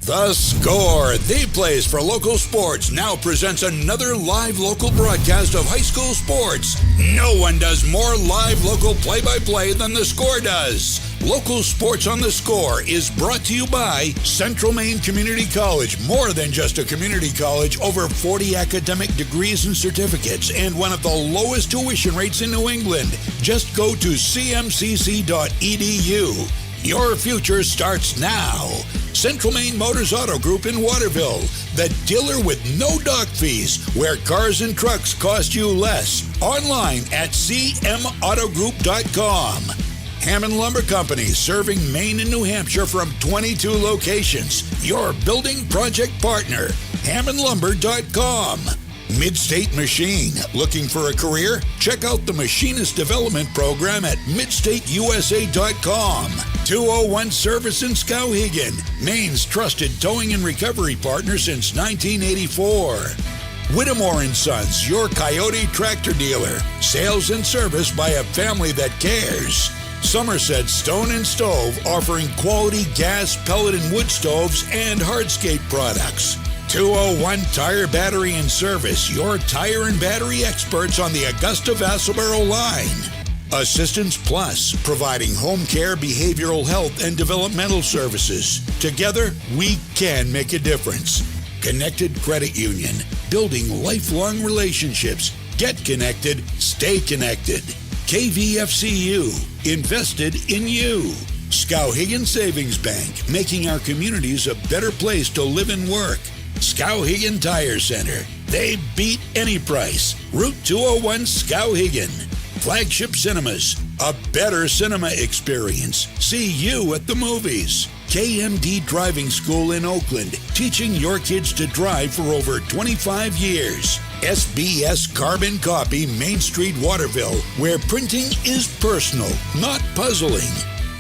The Score, the place for local sports, now presents another live local broadcast of high school sports. No one does more live local play-by-play than The Score does. Local Sports on The Score is brought to you by Central Maine Community College. More than just a community college, over 40 academic degrees and certificates, and one of the lowest tuition rates in New England. Just go to cmcc.edu. Your future starts now. Central Maine Motors Auto Group in Waterville, the dealer with no dock fees, where cars and trucks cost you less. Online at cmautogroup.com. Hammond Lumber Company, serving Maine and New Hampshire from 22 locations. Your building project partner, hammondlumber.com. Midstate Machine. Looking for a career? Check out the Machinist Development Program at midstateusa.com. 201 Service in Skowhegan, Maine's trusted towing and recovery partner since 1984. Whittemore & Sons, your Coyote tractor dealer. Sales and service by a family that cares. Somerset Stone and Stove, offering quality gas, pellet, and wood stoves and hardscape products. 201 Tire, Battery, and Service, your tire and battery experts on the Augusta-Vassalboro line. Assistance Plus, providing home care, behavioral health, and developmental services. Together, we can make a difference. Connected Credit Union, building lifelong relationships. Get connected, stay connected. KVFCU, invested in you. Skowhegan Savings Bank, making our communities a better place to live and work. Skowhegan Tire Center, they beat any price. Route 201 Skowhegan. Flagship Cinemas, a better cinema experience. See you at the movies. KMD Driving School in Oakland, teaching your kids to drive for over 25 years. SBS Carbon Copy, Main Street, Waterville, where printing is personal, not puzzling.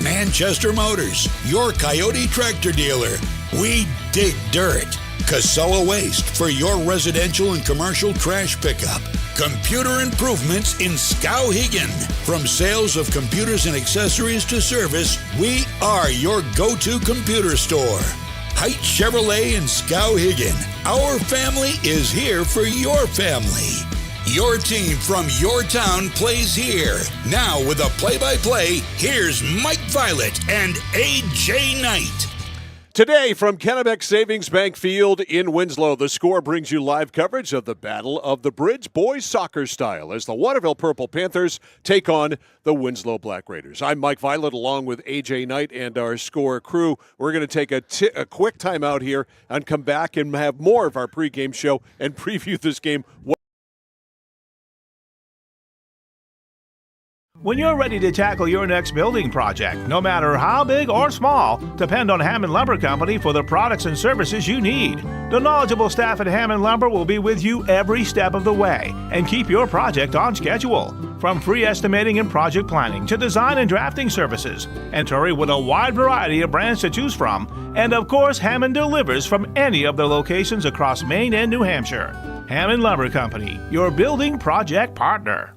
Manchester Motors, your Coyote tractor dealer. We dig dirt. Casella Waste, for your residential and commercial trash pickup. Computer Improvements in Skowhegan. From sales of computers and accessories to service, we are your go-to computer store. Heights Chevrolet in Skowhegan. Our family is here for your family. Your team from your town plays here. Now with a play-by-play, here's Mike Violet and A.J. Knight. Today from Kennebec Savings Bank Field in Winslow, The Score brings you live coverage of the Battle of the Bridge boys soccer style as the Waterville Purple Panthers take on the Winslow Black Raiders. I'm Mike Violet along with A.J. Knight and our Score crew. We're going to take a quick time out here and come back and have more of our pregame show and preview this game. When you're ready to tackle your next building project, no matter how big or small, depend on Hammond Lumber Company for the products and services you need. The knowledgeable staff at Hammond Lumber will be with you every step of the way and keep your project on schedule. From free estimating and project planning to design and drafting services, Entori with a wide variety of brands to choose from, and of course Hammond delivers from any of their locations across Maine and New Hampshire. Hammond Lumber Company, your building project partner.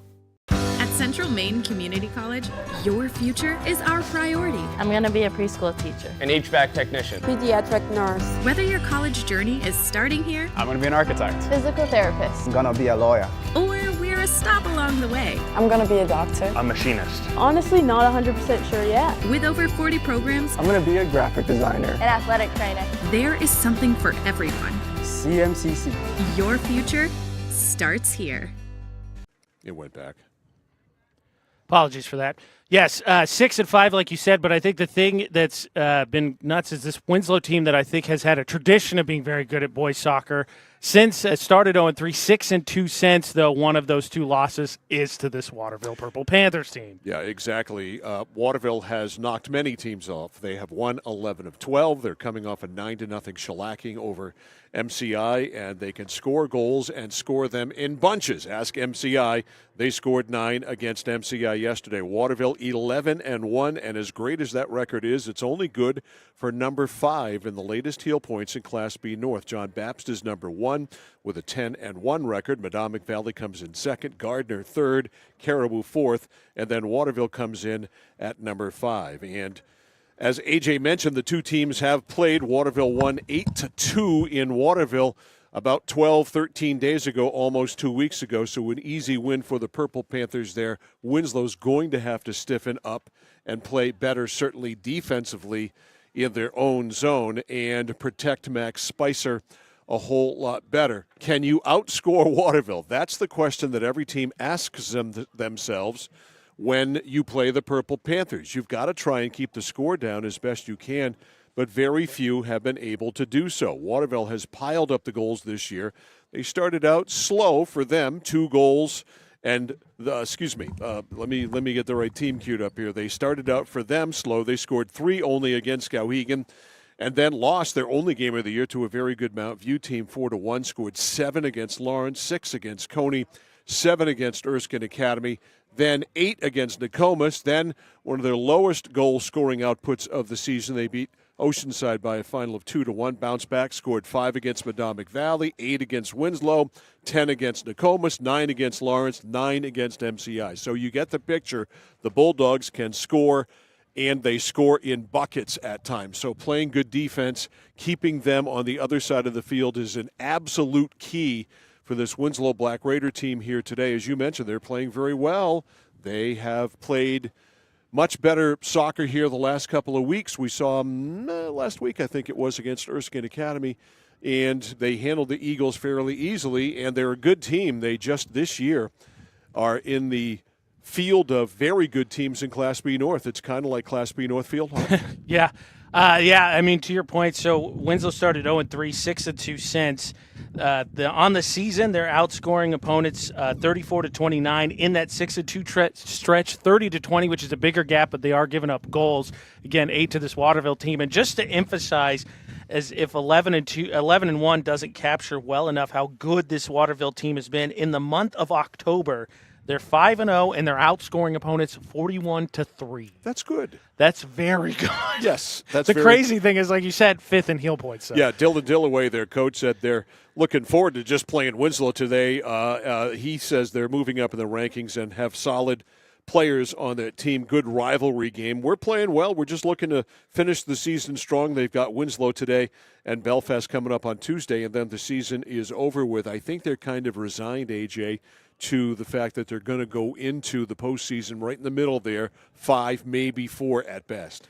At Central Maine Community College, your future is our priority. I'm going to be a preschool teacher, an HVAC technician, pediatric nurse. Whether your college journey is starting here, I'm going to be an architect, physical therapist, I'm going to be a lawyer, or we're a stop along the way, I'm going to be a doctor, a machinist. Honestly, not 100% sure yet. With over 40 programs, I'm going to be a graphic designer, an athletic trainer. There is something for everyone. CMCC. Your future starts here. It went back. Apologies for that. Yes, 6-5, like you said, but I think the thing that's been nuts is this Winslow team that I think has had a tradition of being very good at boys soccer. Since it started 0-3, 6-2 since, though, one of those two losses is to this Waterville Purple Panthers team. Yeah, exactly. Waterville has knocked many teams off. They have won 11 of 12. They're coming off a 9-0 shellacking over MCI, and they can score goals and score them in bunches. Ask MCI. They scored 9 against MCI yesterday. Waterville 11-1, and as great as that record is, it's only good for number 5 in the latest heel points in Class B North. John Bapst is number 1 with a 10-1 record. Madomic Valley comes in second, Gardner third, Caribou fourth, and then Waterville comes in at number 5. And As AJ mentioned, the two teams have played. Waterville won 8-2 in Waterville about 12, 13 days ago, almost 2 weeks ago. So an easy win for the Purple Panthers there. Winslow's going to have to stiffen up and play better, certainly defensively, in their own zone and protect Max Spicer a whole lot better. Can you outscore Waterville? That's the question that every team asks themselves when you play the Purple Panthers. You've got to try and keep the score down as best you can, but very few have been able to do so. Waterville has piled up the goals this year. They started out slow for them, 2 goals. And let me get the right team queued up here. They started out for them slow. They scored 3 only against Skowhegan, and then lost their only game of the year to a very good Mount View team, 4-1. Scored 7 against Lawrence, 6 against Coney, 7 against Erskine Academy, then 8 against Nokomis. Then one of their lowest goal-scoring outputs of the season. They beat Oceanside by a final of 2-1. Bounced back, scored 5 against Madomic Valley, 8 against Winslow, 10 against Nokomis, 9 against Lawrence, 9 against MCI. So you get the picture. The Bulldogs can score, and they score in buckets at times. So playing good defense, keeping them on the other side of the field is an absolute key for this Winslow Black Raider team here today. As you mentioned, they're playing very well. They have played much better soccer here the last couple of weeks. We saw them last week, I think it was, against Erskine Academy, and they handled the Eagles fairly easily, and they're a good team. They just this year are in the field of very good teams in Class B North. It's kind of like Class B North field hockey. Yeah. I mean, to your point, so Winslow started 0-3, 6-2 since. On the season, they're outscoring opponents 34-29 in that 6-2 stretch, 30-20, which is a bigger gap, but they are giving up goals. Again, 8 to this Waterville team. And just to emphasize, as if 11-1 doesn't capture well enough how good this Waterville team has been, in the month of October, they're 5-0, and they're outscoring opponents 41-3. That's good. That's very good. Yes. That's the crazy thing is, like you said, 5th in heel points. So. Yeah, Dylan Dillaway, their coach, said they're looking forward to just playing Winslow today. He says they're moving up in the rankings and have solid players on that team. Good rivalry game. We're playing well. We're just looking to finish the season strong. They've got Winslow today and Belfast coming up on Tuesday, and then the season is over with. I think they're kind of resigned, AJ, to the fact that they're going to go into the postseason right in the middle there, 5, maybe 4 at best.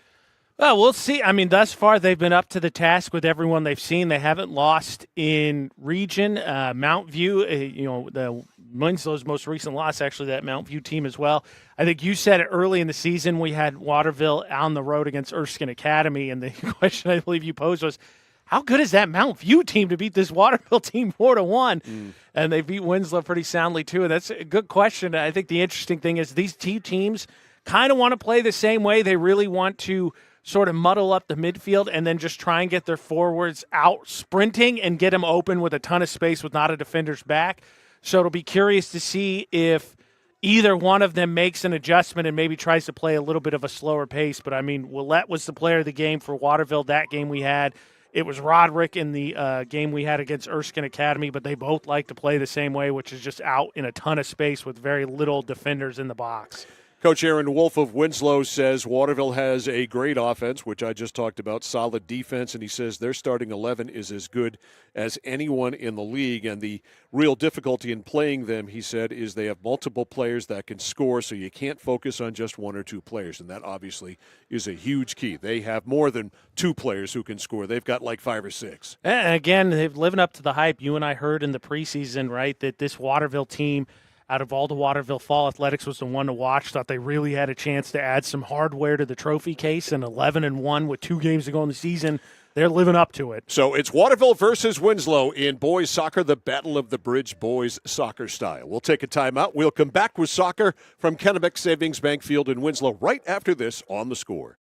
Well, we'll see. I mean, thus far, they've been up to the task with everyone they've seen. They haven't lost in region. Mount View, the Winslow's most recent loss, actually, that Mount View team as well. I think you said it early in the season. We had Waterville on the road against Erskine Academy, and the question I believe you posed was, how good is that Mount View team to beat this Waterville team 4-1? And they beat Winslow pretty soundly, too. And that's a good question. I think the interesting thing is these two teams kind of want to play the same way. They really want to sort of muddle up the midfield and then just try and get their forwards out sprinting and get them open with a ton of space with not a defender's back. So it'll be curious to see if either one of them makes an adjustment and maybe tries to play a little bit of a slower pace. But, I mean, Willette was the player of the game for Waterville, that game we had. It was Roderick in the game we had against Erskine Academy, but they both like to play the same way, which is just out in a ton of space with very little defenders in the box. Coach Aaron Wolf of Winslow says Waterville has a great offense, which I just talked about, solid defense, and he says their starting 11 is as good as anyone in the league. And the real difficulty in playing them, he said, is they have multiple players that can score, so you can't focus on just 1 or 2 players, and that obviously is a huge key. They have more than 2 players who can score. They've got like 5 or 6. And again, they're living up to the hype. You and I heard in the preseason, right, that this Waterville team, out of all the Waterville Fall Athletics, was the one to watch. Thought they really had a chance to add some hardware to the trophy case, and 11-1 with 2 games to go in the season. They're living up to it. So it's Waterville versus Winslow in boys soccer, the Battle of the Bridge boys soccer style. We'll take a timeout. We'll come back with soccer from Kennebec Savings Bank Field in Winslow right after this on The Score.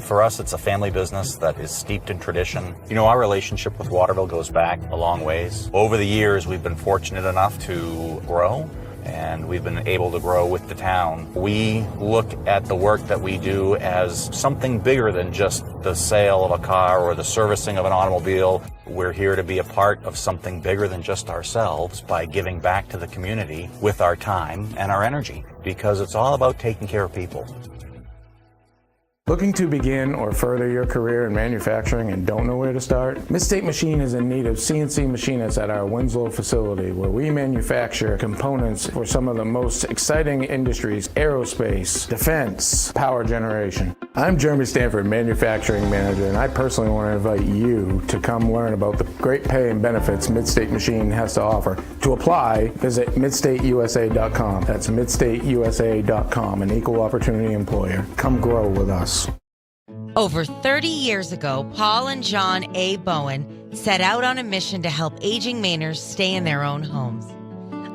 For us, it's a family business that is steeped in tradition. You know, our relationship with Waterville goes back a long ways. Over the years, we've been fortunate enough to grow, and we've been able to grow with the town. We look at the work that we do as something bigger than just the sale of a car or the servicing of an automobile. We're here to be a part of something bigger than just ourselves by giving back to the community with our time and our energy, because it's all about taking care of people. Looking to begin or further your career in manufacturing and don't know where to start? Midstate Machine is in need of CNC machinists at our Winslow facility, where we manufacture components for some of the most exciting industries: aerospace, defense, power generation. I'm Jeremy Stanford, manufacturing manager, and I personally want to invite you to come learn about the great pay and benefits Midstate Machine has to offer. To apply, visit midstateusa.com. That's midstateusa.com, an equal opportunity employer. Come grow with us. Over 30 years ago, Paul and John A. Bowen set out on a mission to help aging Mainers stay in their own homes.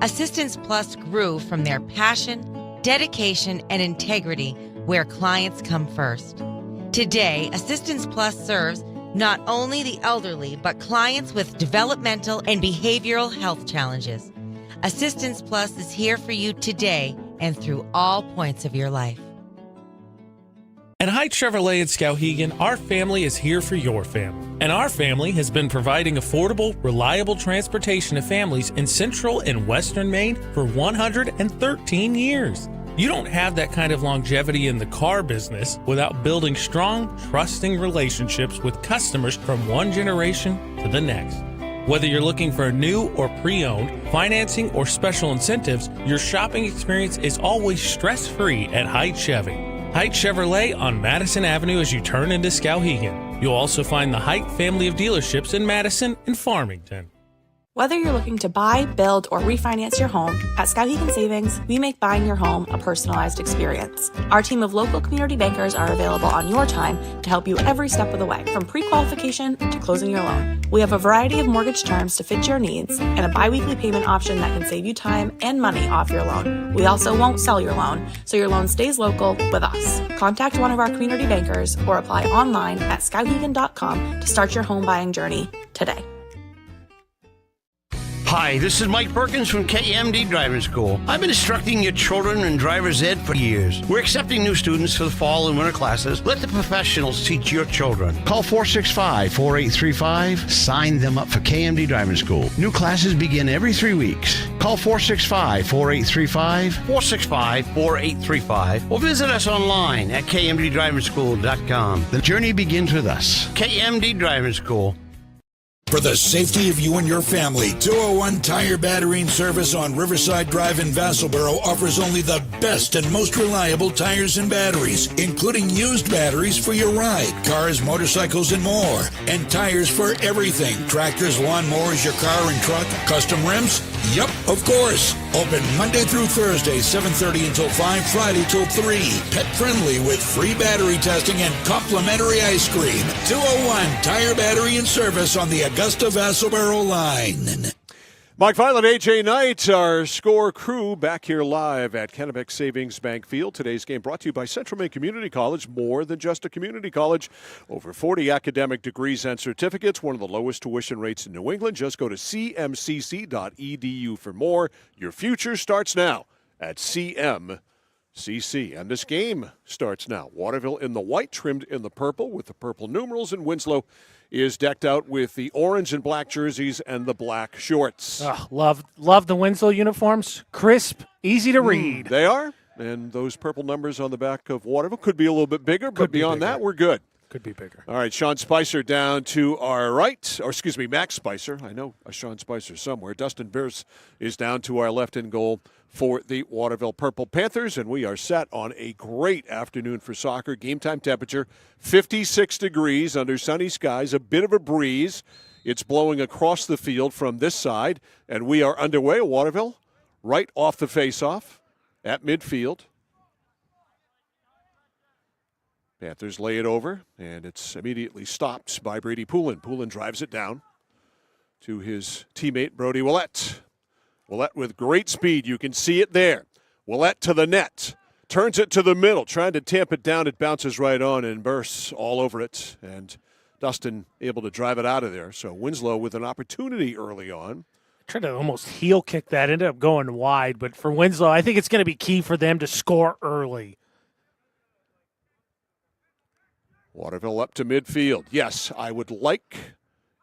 Assistance Plus grew from their passion, dedication, and integrity, where clients come first. Today, Assistance Plus serves not only the elderly, but clients with developmental and behavioral health challenges. Assistance Plus is here for you today and through all points of your life. At Haight Chevrolet in Skowhegan, our family is here for your family. And our family has been providing affordable, reliable transportation to families in central and western Maine for 113 years. You don't have that kind of longevity in the car business without building strong, trusting relationships with customers from one generation to the next. Whether you're looking for new or pre-owned, financing, or special incentives, your shopping experience is always stress-free at Haight Chevy. Haight Chevrolet on Madison Avenue as you turn into Skowhegan. You'll also find the Haight family of dealerships in Madison and Farmington. Whether you're looking to buy, build, or refinance your home, at Skowhegan Savings, we make buying your home a personalized experience. Our team of local community bankers are available on your time to help you every step of the way, from pre-qualification to closing your loan. We have a variety of mortgage terms to fit your needs and a biweekly payment option that can save you time and money off your loan. We also won't sell your loan, so your loan stays local with us. Contact one of our community bankers or apply online at skowhegan.com to start your home buying journey today. Hi, this is Mike Perkins from KMD Driving School. I've been instructing your children in driver's ed for years. We're accepting new students for the fall and winter classes. Let the professionals teach your children. Call 465-4835. Sign them up for KMD Driving School. New classes begin every 3 weeks. Call 465-4835, 465-4835, or visit us online at kmddrivingschool.com. The journey begins with us. KMD Driving School. For the safety of you and your family, 201 Tire Battery and Service on Riverside Drive in Vassalboro offers only the best and most reliable tires and batteries, including used batteries for your ride, cars, motorcycles, and more. And tires for everything. Tractors, lawnmowers, your car and truck, custom rims? Yep, of course. Open Monday through Thursday, 7:30 until 5, Friday till 3. Pet friendly with free battery testing and complimentary ice cream. 201 Tire Battery and Service on the Augusta Vassalboro line. Mike Violet, AJ Knight, our score crew back here live at Kennebec Savings Bank Field. Today's game brought to you by Central Maine Community College, more than just a community college. Over 40 academic degrees and certificates, one of the lowest tuition rates in New England. Just go to cmcc.edu for more. Your future starts now at CMCC. And this game starts now. Waterville in the white, trimmed in the purple with the purple numerals, and Winslow is decked out with the orange and black jerseys and the black shorts. Love the Winslow uniforms. Crisp, easy to read. They are. And those purple numbers on the back of Waterville could be a little bit bigger, but beyond that, we're good. Could be bigger. All right, Sean Spicer down to our right. Or excuse me, Max Spicer. I know a Sean Spicer somewhere. Dustin Bierce is down to our left in goal for the Waterville Purple Panthers, and we are set on a great afternoon for soccer. Game time temperature, 56 degrees under sunny skies, a bit of a breeze. It's blowing across the field from this side, and we are underway at Waterville, right off the face-off at midfield. Panthers lay it over, and it's immediately stopped by Brady Poulin. Poulin drives it down to his teammate, Brody Willett. Willett with great speed. You can see it there. Willett to the net. Turns it to the middle. Trying to tamp it down. It bounces right on and bursts all over it. And Dustin able to drive it out of there. So Winslow with an opportunity early on. Tried to almost heel kick that. Ended up going wide. But for Winslow, I think it's going to be key for them to score early. Waterville up to midfield. Yes, I would like,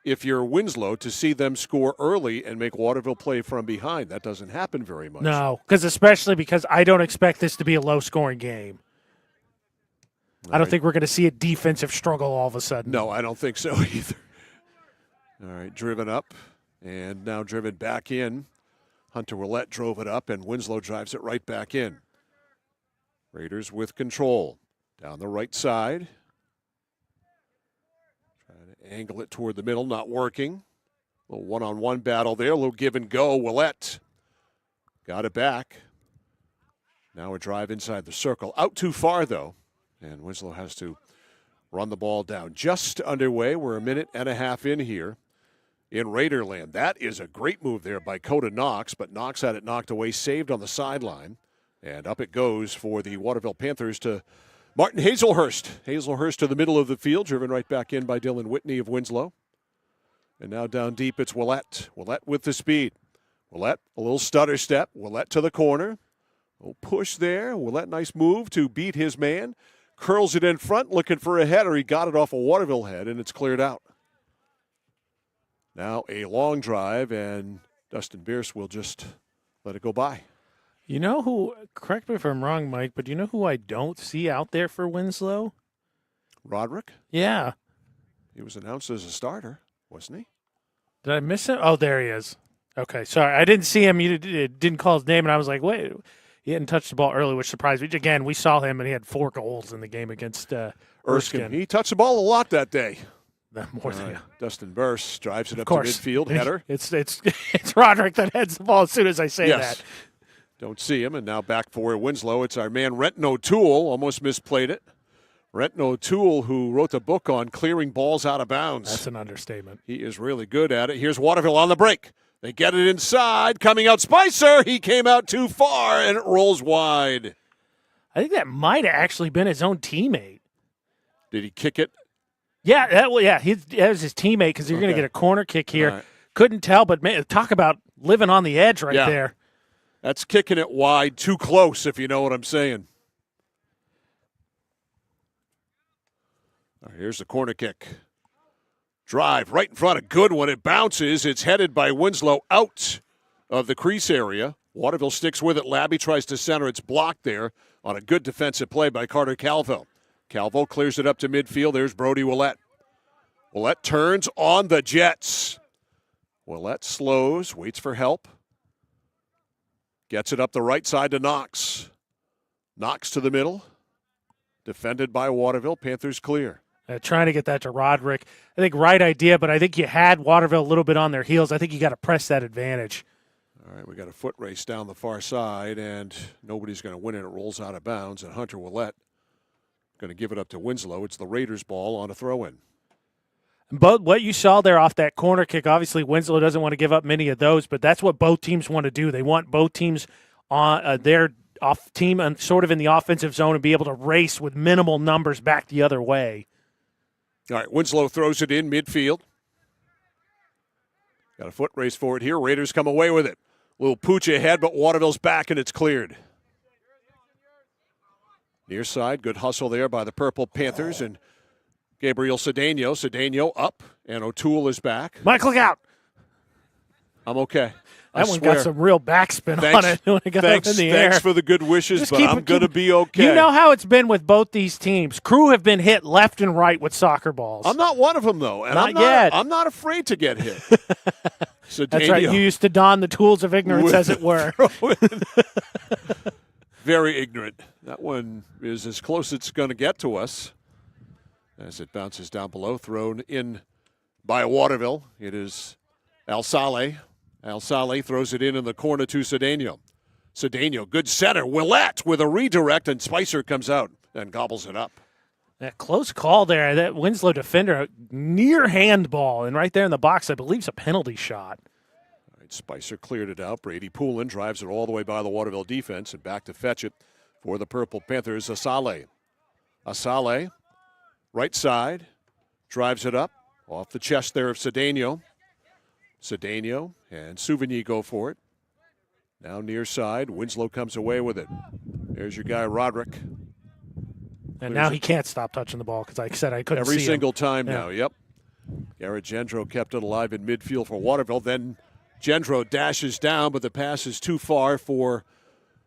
if you're Winslow, to see them score early and make Waterville play from behind. That doesn't happen very much. No, especially because I don't expect this to be a low-scoring game. I don't think we're going to see a defensive struggle all of a sudden. No, I don't think so either. All right, driven up and now driven back in. Hunter Willett drove it up, and Winslow drives it right back in. Raiders with control. Down the right side. Trying to angle it toward the middle, not working. A little one-on-one battle there, a little give and go. Willett got it back. Now a drive inside the circle. Out too far, though, and Winslow has to run the ball down. Just underway. We're a minute and a half in here in Raiderland. That is a great move there by Coda Knox, but Knox had it knocked away, saved on the sideline. And up it goes for the Waterville Panthers to Martin Hazelhurst. Hazelhurst to the middle of the field, driven right back in by Dylan Whitney of Winslow. And now down deep, it's Willett. Willett with the speed. Willett, a little stutter step. Willett to the corner. A little push there. Willett, nice move to beat his man. Curls it in front, looking for a header. He got it off a Waterville head, and it's cleared out. Now a long drive, and Dustin Bierce will just let it go by. You know who, correct me if I'm wrong, Mike, but you know who I don't see out there for Winslow? Roderick? Yeah. He was announced as a starter, wasn't he? Did I miss him? Oh, there he is. Okay, sorry. I didn't see him. You didn't call his name, and I was like, wait. He hadn't touched the ball early, which surprised me. Again, we saw him, and he had 4 goals in the game against Erskine. He touched the ball a lot that day. More than Dustin Bierce drives it up to midfield. Header. It's Roderick that heads the ball as soon as I say that. Don't see him, and now back for Winslow. It's our man Renton O'Toole. Almost misplayed it. Renton O'Toole, who wrote the book on clearing balls out of bounds. That's an understatement. He is really good at it. Here's Waterville on the break. They get it inside. Coming out Spicer. He came out too far, and it rolls wide. I think that might have actually been his own teammate. Did he kick it? Yeah, that was his teammate because you're going to get a corner kick here. Right. Couldn't tell, but man, talk about living on the edge right there. That's kicking it wide, too close, if you know what I'm saying. All right, here's the corner kick. Drive right in front, a good one. It bounces. It's headed by Winslow out of the crease area. Waterville sticks with it. Labby tries to center. It's blocked there on a good defensive play by Carter Calvo. Calvo clears it up to midfield. There's Brody Willett. Willett turns on the Jets. Willett slows, waits for help. Gets it up the right side to Knox. Knox to the middle. Defended by Waterville. Panthers clear. Trying to get that to Roderick. I think right idea, but I think you had Waterville a little bit on their heels. I think you got to press that advantage. All right, we got a foot race down the far side, and nobody's going to win it. It rolls out of bounds, and Hunter Willett going to give it up to Winslow. It's the Raiders' ball on a throw-in. But what you saw there off that corner kick, obviously Winslow doesn't want to give up many of those, but that's what both teams want to do. They want both teams on their off team and sort of in the offensive zone and be able to race with minimal numbers back the other way. All right, Winslow throws it in midfield. Got a foot race for it here. Raiders come away with it. Little pooch ahead, but Waterville's back and it's cleared. Near side, good hustle there by the Purple Panthers and Gabriel Cedeno. Cedeno up, and O'Toole is back. Mike, look out. I'm okay. That one got some real backspin on it when it got up in the air. Thanks for the good wishes, but I'm going to be okay. You know how it's been with both these teams. Crew have been hit left and right with soccer balls. I'm not one of them, though. And not yet. I'm not afraid to get hit. That's right. You used to don the tools of ignorance, as it were. Very ignorant. That one is as close as it's going to get to us. As it bounces down below, thrown in by Waterville. It is Al Saleh. Al Saleh throws it in the corner to Cedeno. Cedeno, good center. Willett with a redirect, and Spicer comes out and gobbles it up. That close call there. That Winslow defender, near handball, and right there in the box, I believe, is a penalty shot. All right, Spicer cleared it out. Brady Poulin drives it all the way by the Waterville defense and back to fetch it for the Purple Panthers. Asale. Asale, right side, drives it up off the chest there of Cedeno. Cedeno and Souvigny go for it. Now near side, Winslow comes away with it. There's your guy, Roderick. And now he can't stop touching the ball because, like I said, I couldn't see every single him. time now, yep. Garrett Gendro kept it alive in midfield for Waterville. Then Gendro dashes down, but the pass is too far for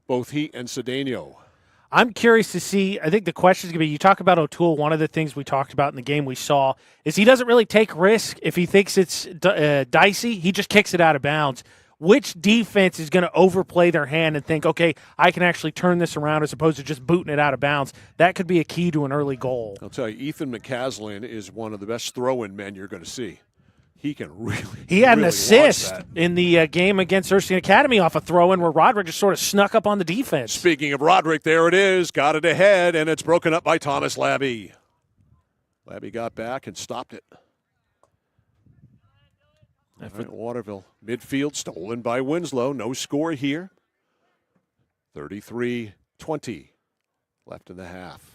both he and Cedeno. I'm curious to see. I think the question is going to be, you talk about O'Toole. One of the things we talked about in the game we saw is he doesn't really take risk. If he thinks it's dicey, he just kicks it out of bounds. Which defense is going to overplay their hand and think, okay, I can actually turn this around as opposed to just booting it out of bounds? That could be a key to an early goal. I'll tell you, Ethan McCaslin is one of the best throw-in men you're going to see. He can really. He had really an assist in the game against Erskine Academy off a throw-in where Roderick just sort of snuck up on the defense. Speaking of Roderick, there it is. Got it ahead, and it's broken up by Thomas Labby. Labby got back and stopped it. All right, Waterville. Midfield stolen by Winslow. No score here. 33-20 left in the half.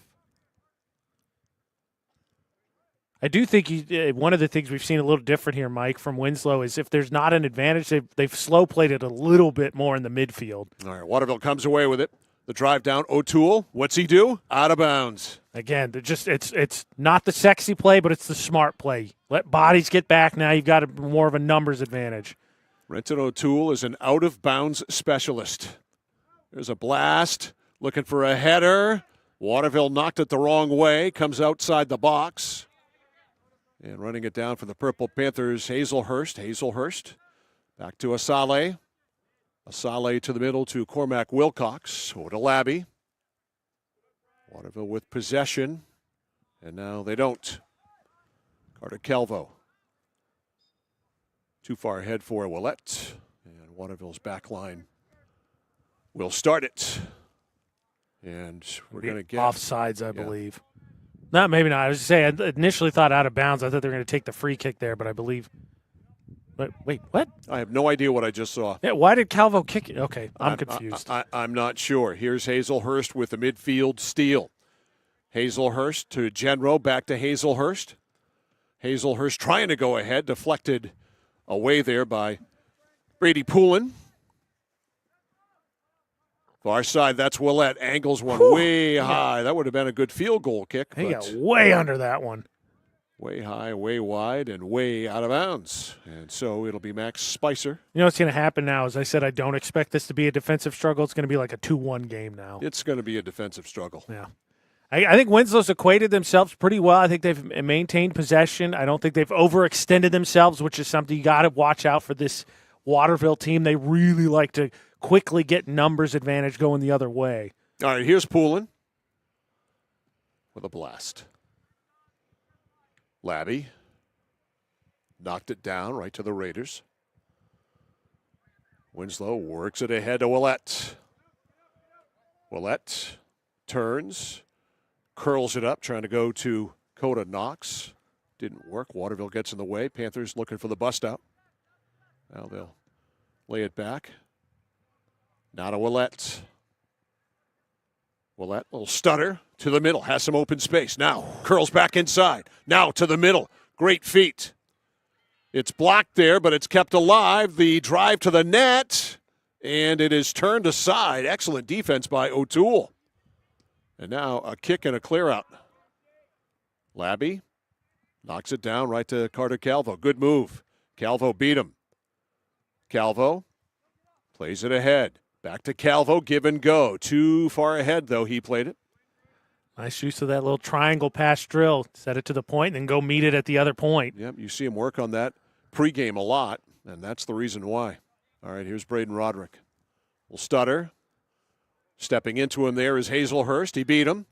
I do think one of the things we've seen a little different here, Mike, from Winslow is if there's not an advantage, they've slow played it a little bit more in the midfield. All right, Waterville comes away with it. The drive down, O'Toole. What's he do? Out of bounds. Again, it's not the sexy play, but it's the smart play. Let bodies get back now. You've got more of a numbers advantage. Renton O'Toole is an out-of-bounds specialist. There's a blast. Looking for a header. Waterville knocked it the wrong way. Comes outside the box. And running it down for the Purple Panthers, Hazelhurst. Hazelhurst back to Asale. Asale to the middle to Cormac Wilcox. Over to Labby. Waterville with possession. And now they don't. Carter Calvo. Too far ahead for Willett. And Waterville's back line will start it. And we're going to get offsides, I believe. No, maybe not. I was just saying, I initially thought out of bounds. I thought they were going to take the free kick there, but I believe. But wait, what? I have no idea what I just saw. Yeah, why did Calvo kick it? Okay, I'm confused. I'm not sure. Here's Hazelhurst with the midfield steal. Hazelhurst to Genro, back to Hazelhurst. Hazelhurst trying to go ahead, deflected away there by Brady Poulin. Far side, that's Willett. Angles one way high. That would have been a good field goal kick. He got way under that one. Way high, way wide, and way out of bounds. And so it'll be Max Spicer. You know what's going to happen now? As I said, I don't expect this to be a defensive struggle. It's going to be like a 2-1 game now. It's going to be a defensive struggle. Yeah. I think Winslow's equated themselves pretty well. I think they've maintained possession. I don't think they've overextended themselves, which is something you got to watch out for this Waterville team. They really like to quickly get numbers advantage going the other way. All right, here's Poulin with a blast. Labby knocked it down right to the Raiders. Winslow works it ahead to Willett. Willett turns, curls it up, trying to go to Coda Knox. Didn't work. Waterville gets in the way. Panthers looking for the bust out. Now they'll lay it back. Now to Willett. Willett, little stutter to the middle, has some open space. Now curls back inside. Now to the middle. Great feet. It's blocked there, but it's kept alive. The drive to the net, and it is turned aside. Excellent defense by O'Toole. And now a kick and a clear out. Labby knocks it down right to Carter Calvo. Good move. Calvo beat him. Calvo plays it ahead. Back to Calvo, give and go. Too far ahead, though, he played it. Nice use of that little triangle pass drill. Set it to the point, and then go meet it at the other point. Yep, you see him work on that pregame a lot, and that's the reason why. All right, here's Braden Roderick. Will stutter. Stepping into him there is Hazelhurst. He beat him.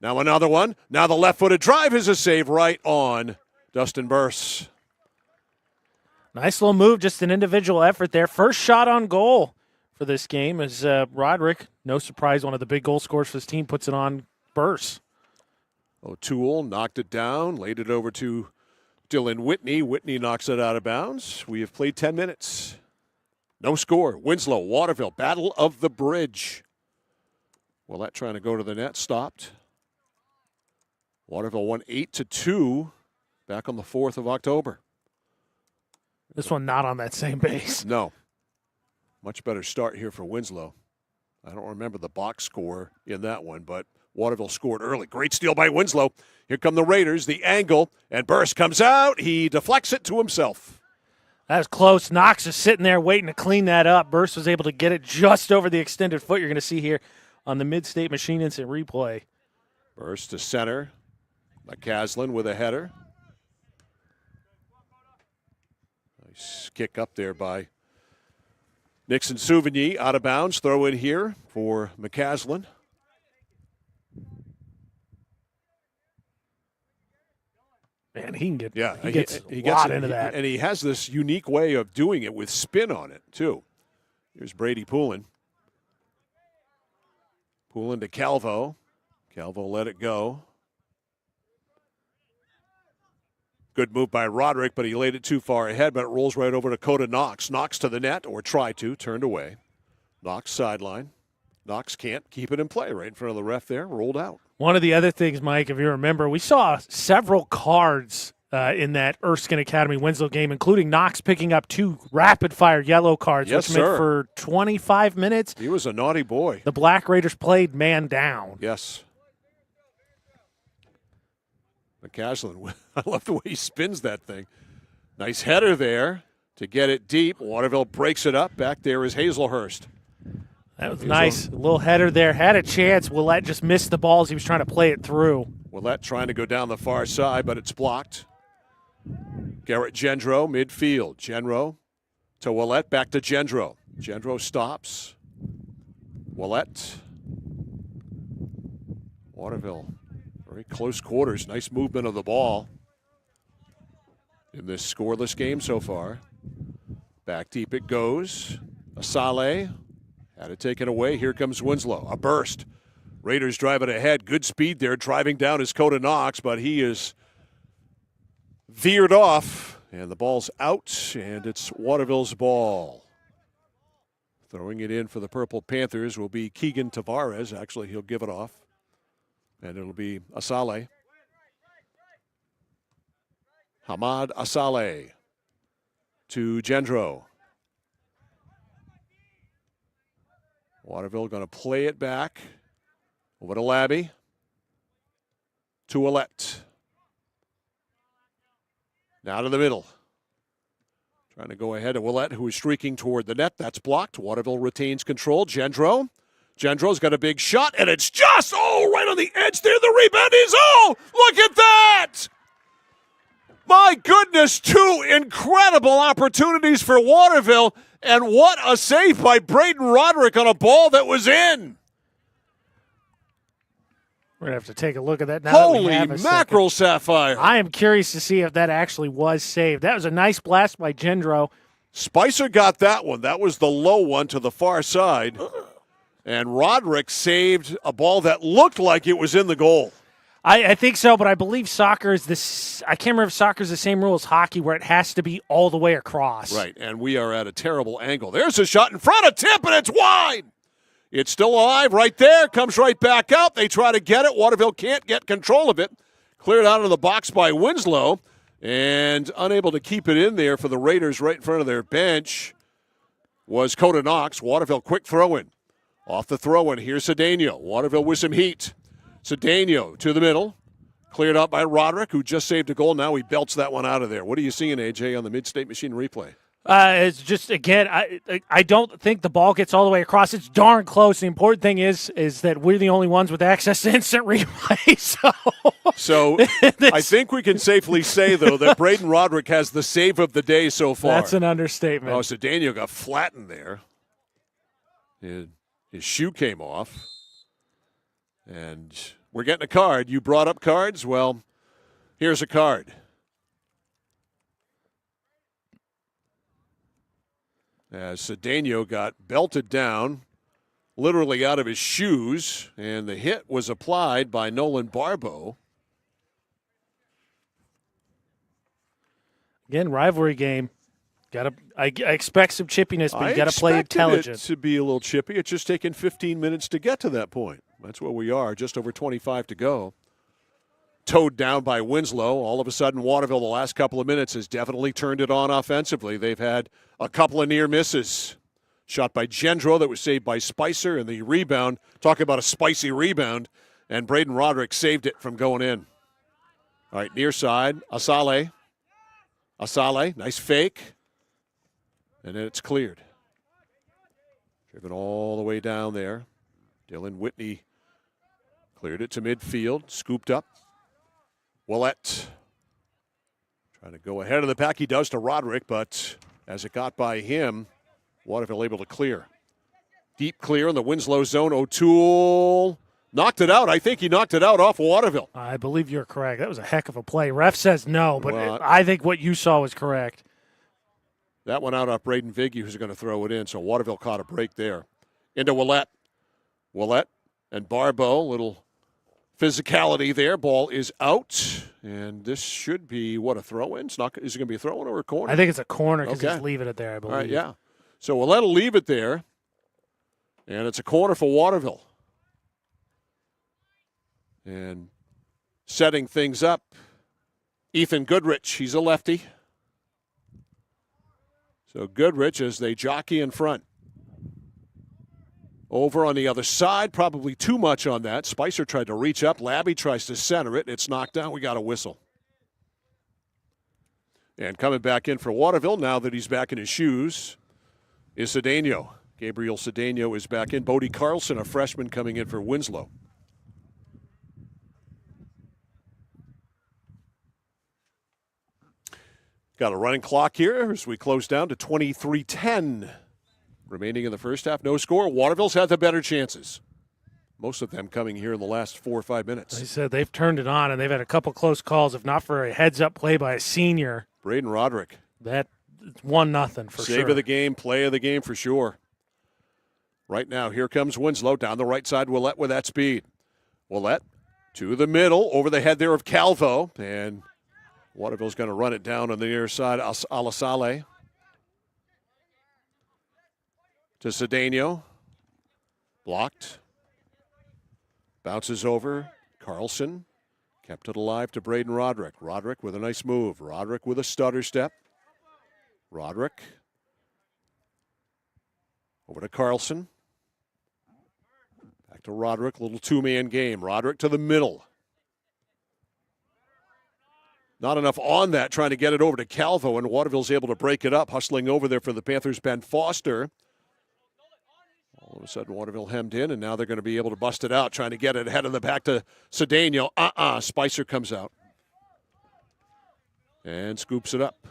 Now another one. Now the left-footed drive is a save right on Dustin Burse. Nice little move, just an individual effort there. First shot on goal for this game is Roderick. No surprise, one of the big goal scorers for this team, puts it on Burse. O'Toole knocked it down, laid it over to Dylan Whitney. Whitney knocks it out of bounds. We have played 10 minutes. No score. Winslow, Waterville, Battle of the Bridge. Willett trying to go to the net, stopped. Waterville won 8-2 back on the 4th of October. This one not on that same base. No. Much better start here for Winslow. I don't remember the box score in that one, but Waterville scored early. Great steal by Winslow. Here come the Raiders, the angle, and Burse comes out. He deflects it to himself. That was close. Knox is sitting there waiting to clean that up. Burse was able to get it just over the extended foot you're going to see here on the Mid-State Machine Instant Replay. Burst to center. McCaslin with a header. Nice kick up there by Nixon Souvigny. Out of bounds. Throw in here for McCaslin. Man, he can get he gets he a lot it, into that. And he has this unique way of doing it with spin on it, too. Here's Brady Poulin. Poulin to Calvo. Calvo let it go. Good move by Roderick, but he laid it too far ahead, but it rolls right over to Coda Knox. Knox to the net, or try to, turned away. Knox sideline. Knox can't keep it in play right in front of the ref there, rolled out. One of the other things, Mike, if you remember, we saw several cards in that Erskine Academy Winslow game, including Knox picking up 2 rapid-fire yellow cards, Yes, which meant sir. for 25 minutes, He was a naughty boy. the Black Raiders played man down. Yes. McCaslin, I love the way he spins that thing. Nice header there to get it deep. Waterville breaks it up. Back there is Hazelhurst. That was nice. A little header there. Had a chance. Willett just missed the balls. He was trying to play it through. Willett trying to go down the far side, but it's blocked. Garrett Gendro, midfield. Genro to Willett, back to Gendro. Gendro stops. Willett. Waterville, very close quarters. Nice movement of the ball in this scoreless game so far. Back deep it goes. Asale had it taken away. Here comes Winslow. A burst. Raiders drive it ahead. Good speed there. Driving down is Coda Knox, but he is veered off, and the ball's out, and it's Waterville's ball. Throwing it in for the Purple Panthers will be Keegan Tavares. Actually, he'll give it off, and it'll be Asale. Hamad Asale to Gendro. Waterville going to play it back over to Labby. To Willett. Now to the middle. Trying to go ahead of Willett, who is streaking toward the net. That's blocked. Waterville retains control. Gendro. Gendro's got a big shot, and it's just, right on the edge there. The rebound is, look at that! My goodness, 2 incredible opportunities for Waterville, and what a save by Braden Roderick on a ball that was in. We're going to have to take a look at that now. Holy mackerel sapphire. I am curious to see if that actually was saved. That was a nice blast by Gendro. Spicer got that one. That was the low one to the far side. And Roderick saved a ball that looked like it was in the goal. I think so, but I believe soccer is this. I can't remember if soccer is the same rule as hockey, where it has to be all the way across. Right, and we are at a terrible angle. There's a shot in front of Tip, and it's wide. It's still alive right there. Comes right back out. They try to get it. Waterville can't get control of it. Cleared out of the box by Winslow, and unable to keep it in there for the Raiders right in front of their bench was Coda Knox. Waterville quick throw-in. Off the throw-in, here's Cedeno. Waterville with some heat. Cedeno to the middle. Cleared out by Roderick, who just saved a goal. Now he belts that one out of there. What are you seeing, AJ, on the Mid-State Machine replay? It's just, again, I don't think the ball gets all the way across. It's darn close. The important thing is that we're the only ones with access to instant replay. So I think we can safely say, though, that Braden Roderick has the save of the day so far. That's an understatement. Oh, Cedeno got flattened there. His shoe came off. And we're getting a card. You brought up cards? Well, here's a card. As Cedeno got belted down, literally out of his shoes, and the hit was applied by Nolan Barbeau. Again, rivalry game. I expect some chippiness, but you got to play intelligent. It to be a little chippy. It's just taken 15 minutes to get to that point. That's where we are, just over 25 to go. Towed down by Winslow. All of a sudden, Waterville, the last couple of minutes, has definitely turned it on offensively. They've had a couple of near misses. Shot by Gendro that was saved by Spicer, and the rebound, talking about a spicy rebound, and Braden Roderick saved it from going in. All right, near side, Asale. Asale, nice fake. And then it's cleared. Driven all the way down there Dylan Whitney cleared it to midfield, scooped up. Willett trying to go ahead of the pack. He does to Roderick, but as it got by him, Waterville able to clear. Deep clear in the Winslow zone. O'Toole knocked it out. I think he knocked it out off Waterville. I believe you're correct. That was a heck of a play. Ref says no, but I think what you saw was correct. That one out off Braden Viggy, who's going to throw it in. So Waterville caught a break there. Into Willett. Willett and Barbeau. Little physicality there. Ball is out. And this should be, a throw-in? Is it going to be a throw-in or a corner? I think it's a corner because he's leaving it there, I believe. All right, yeah. So Willett will leave it there. And it's a corner for Waterville. And setting things up, Ethan Goodrich. He's a lefty. So Goodrich as they jockey in front. Over on the other side, probably too much on that. Spicer tried to reach up. Labby tries to center it. It's knocked down. We got a whistle. And coming back in for Waterville, now that he's back in his shoes, is Cedeno. Gabriel Cedeno is back in. Bodie Carlson, a freshman, coming in for Winslow. Got a running clock here as we close down to 23:10 remaining in the first half. No score. Waterville's had the better chances. Most of them coming here in the last 4 or 5 minutes. They said they've turned it on, and they've had a couple close calls, if not for a heads-up play by a senior. Braden Roderick. That's 1-0 for sure. Save of the game, play of the game for sure. Right now, here comes Winslow down the right side. Willett with that speed. Willett to the middle, over the head there of Calvo, and Waterville's going to run it down on the near side. Alasale to Cedeno. Blocked. Bounces over. Carlson kept it alive to Braden Roderick. Roderick with a nice move. Roderick with a stutter step. Roderick over to Carlson. Back to Roderick. Little two-man game. Roderick to the middle. Not enough on that, trying to get it over to Calvo, and Waterville's able to break it up. Hustling over there for the Panthers, Ben Foster. All of a sudden, Waterville hemmed in, and now they're going to be able to bust it out, trying to get it ahead of the back to Cedeno. Spicer comes out and scoops it up.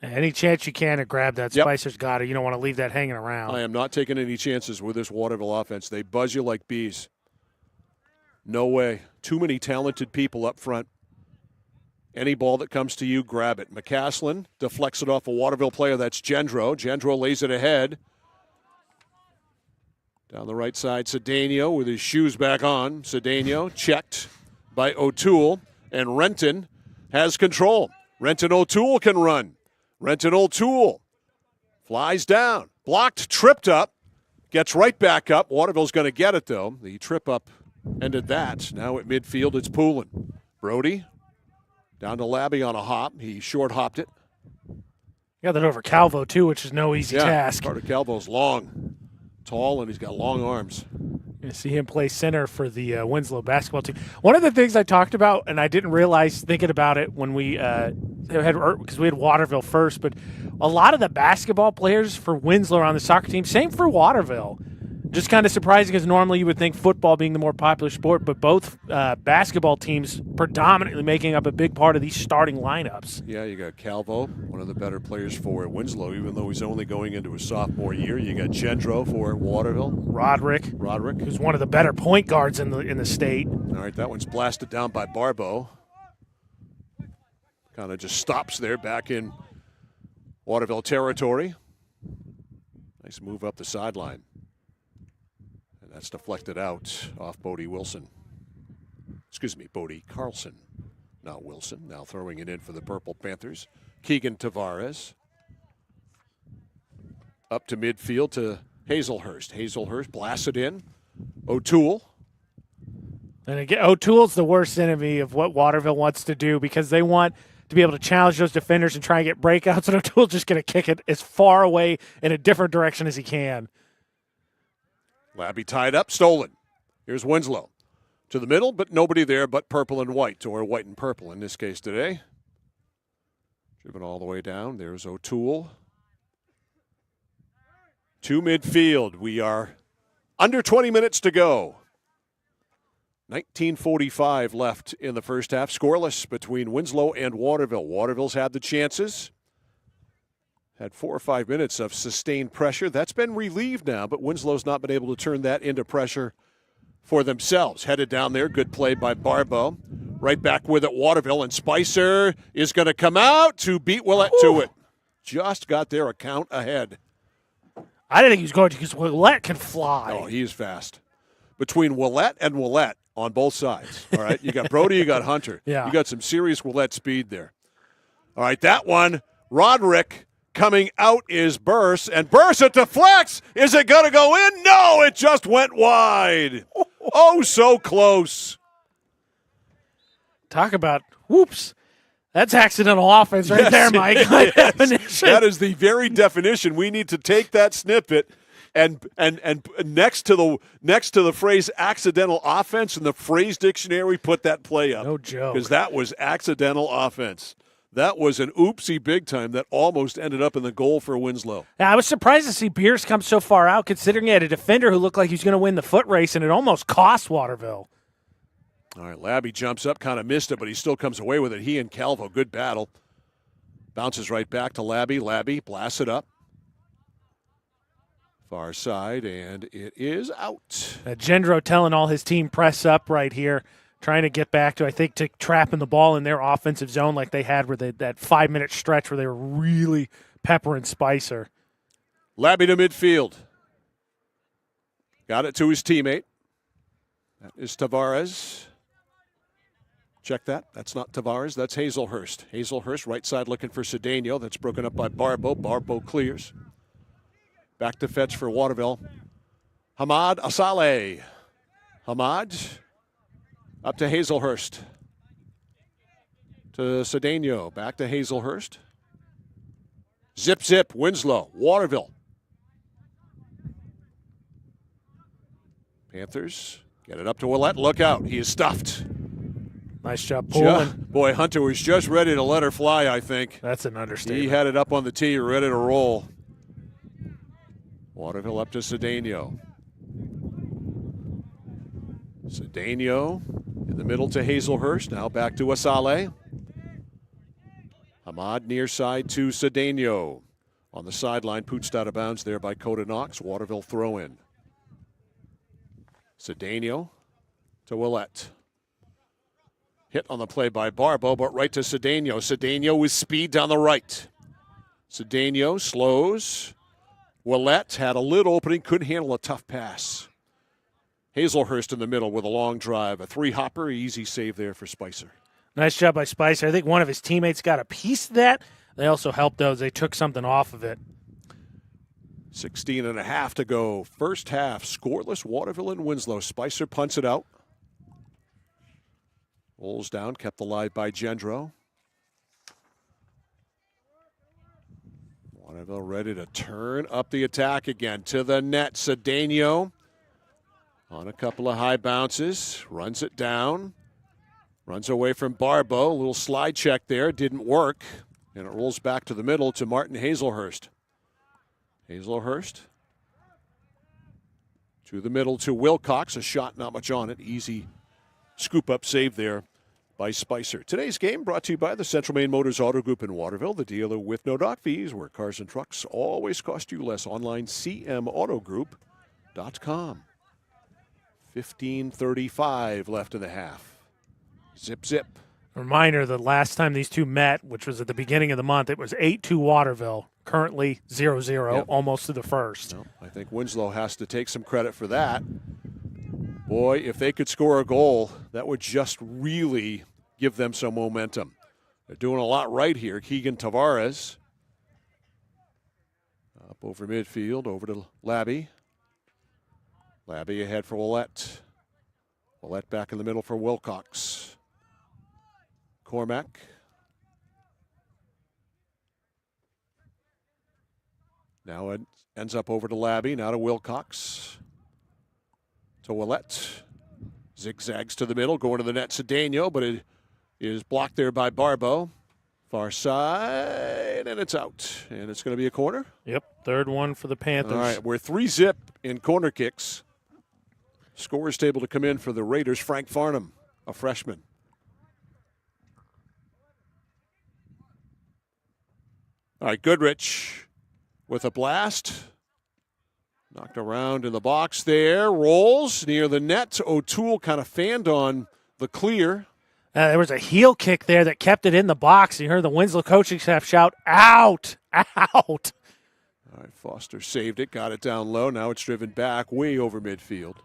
Any chance you can to grab that, Spicer's got it. You don't want to leave that hanging around. I am not taking any chances with this Waterville offense. They buzz you like bees. No way. Too many talented people up front. Any ball that comes to you, grab it. McCaslin deflects it off a Waterville player. That's Gendro. Gendro lays it ahead. Down the right side, Cedeno with his shoes back on. Cedeno checked by O'Toole. And Renton has control. Renton O'Toole can run. Renton O'Toole flies down. Blocked, tripped up. Gets right back up. Waterville's going to get it, though. The trip up ended that. Now at midfield, it's Poulin. Brody. Down to Labby on a hop. He short hopped it. Got that over Calvo, too, which is no easy task. Carter Calvo's long, tall, and he's got long arms. You see him play center for the Winslow basketball team. One of the things I talked about, and I didn't realize thinking about it when we because we had Waterville first, but a lot of the basketball players for Winslow are on the soccer team. Same for Waterville. Just kind of surprising because normally you would think football being the more popular sport, but both basketball teams predominantly making up a big part of these starting lineups. Yeah, you got Calvo, one of the better players for Winslow, even though he's only going into his sophomore year. You got Gendro for Waterville. Roderick, who's one of the better point guards in the state. All right, that one's blasted down by Barbeau. Kind of just stops there back in Waterville territory. Nice move up the sideline. That's deflected out off Bodie Wilson. Excuse me, Bodie Carlson. Not Wilson. Now throwing it in for the Purple Panthers. Keegan Tavares. Up to midfield to Hazelhurst. Hazelhurst blasts it in. O'Toole. And again, O'Toole's the worst enemy of what Waterville wants to do because they want to be able to challenge those defenders and try and get breakouts. And O'Toole's just going to kick it as far away in a different direction as he can. Labby tied up, stolen. Here's Winslow. To the middle, but nobody there but purple and white, or white and purple in this case today. Driven all the way down. There's O'Toole. To midfield. We are Under 20 minutes to go. 19:45 left in the first half. Scoreless between Winslow and Waterville. Waterville's had the chances. Had 4 or 5 minutes of sustained pressure. That's been relieved now, but Winslow's not been able to turn that into pressure for themselves. Headed down there. Good play by Barbeau. Right back with it, Waterville. And Spicer is going to come out to beat Willett to it. Just got there a count ahead. I didn't think he was going to because Willett can fly. Oh, he is fast. Between Willett and Willett on both sides. All right, you got Brody, you got Hunter. Yeah. You got some serious Willett speed there. All right, that one, Roderick coming out is Burse, and Burse it deflects. Is it going to go in? No, it just went wide. Oh, so close. Talk about whoops. That's accidental offense right there, Mike. By definition. That is the very definition. We need to take that snippet and next to the phrase accidental offense in the phrase dictionary, put that play up. No joke. Because that was accidental offense. That was an oopsie big time that almost ended up in the goal for Winslow. Yeah, I was surprised to see Pierce come so far out, considering he had a defender who looked like he was going to win the foot race, and it almost cost Waterville. All right, Labby jumps up, kind of missed it, but he still comes away with it. He and Calvo, good battle. Bounces right back to Labby. Labby blasts it up. Far side, and it is out. Gendro telling all his team press up right here, trying to get back to, I think, to trapping the ball in their offensive zone like they had where that 5-minute stretch where they were really peppering Spicer. Labby to midfield. Got it to his teammate. That is Tavares. Check that. That's not Tavares. That's Hazelhurst. Hazelhurst, right side looking for Cedeno. That's broken up by Barbeau. Barbeau clears. Back to fetch for Waterville. Hamad Asale. Hamad up to Hazelhurst. To Cedeno. Back to Hazelhurst. Zip, zip. Winslow. Waterville. Panthers get it up to Willett. Look out. He is stuffed. Nice job pulling. Boy, Hunter was just ready to let her fly, I think. That's an understatement. He had it up on the tee, ready to roll. Waterville up to Cedeno. Cedeno in the middle to Hazelhurst. Now back to Asale. Hamad near side to Cedeno. On the sideline, pooched out of bounds there by Coda Knox. Waterville throw in. Cedeno to Willett. Hit on the play by Barbeau, but right to Cedeno. Cedeno with speed down the right. Cedeno slows. Willett had a little opening, couldn't handle a tough pass. Hazelhurst in the middle with a long drive. A three-hopper, easy save there for Spicer. Nice job by Spicer. I think one of his teammates got a piece of that. They also helped those. They took something off of it. 16 and a half to go. First half, scoreless, Waterville and Winslow. Spicer punts it out. Rolls down, kept alive by Gendro. Waterville ready to turn up the attack again. To the net, Cedeno on a couple of high bounces. Runs it down. Runs away from Barbeau. A little slide check there. Didn't work. And it rolls back to the middle to Martin Hazelhurst. Hazelhurst to the middle to Wilcox. A shot, not much on it. Easy scoop-up save there by Spicer. Today's game brought to you by the Central Maine Motors Auto Group in Waterville, the dealer with no dock fees, where cars and trucks always cost you less. Online, cmautogroup.com. 15:35 left in the half. Zip, zip. Reminder, the last time these two met, which was at the beginning of the month, it was 8-2 Waterville. Currently 0-0, Yep. almost to the first. No, I think Winslow has to take some credit for that. Boy, if they could score a goal, that would just really give them some momentum. They're doing a lot right here. Keegan Tavares up over midfield, over to Labby. Labby ahead for Willett. Willett back in the middle for Wilcox. Cormack. Now it ends up over to Labby, now to Wilcox. To Willett. Zigzags to the middle, going to the net, Cedeno, but it is blocked there by Barbeau. Far side, and it's out. And it's going to be a corner. Yep, third one for the Panthers. All right, we're 3-zip in corner kicks. Scorers table to come in for the Raiders. Frank Farnham, a freshman. All right, Goodrich with a blast. Knocked around in the box there. Rolls near the net. O'Toole kind of fanned on the clear. There was a heel kick there that kept it in the box. You heard the Winslow coaching staff shout, out, out. All right, Foster saved it, got it down low. Now it's driven back way over midfield.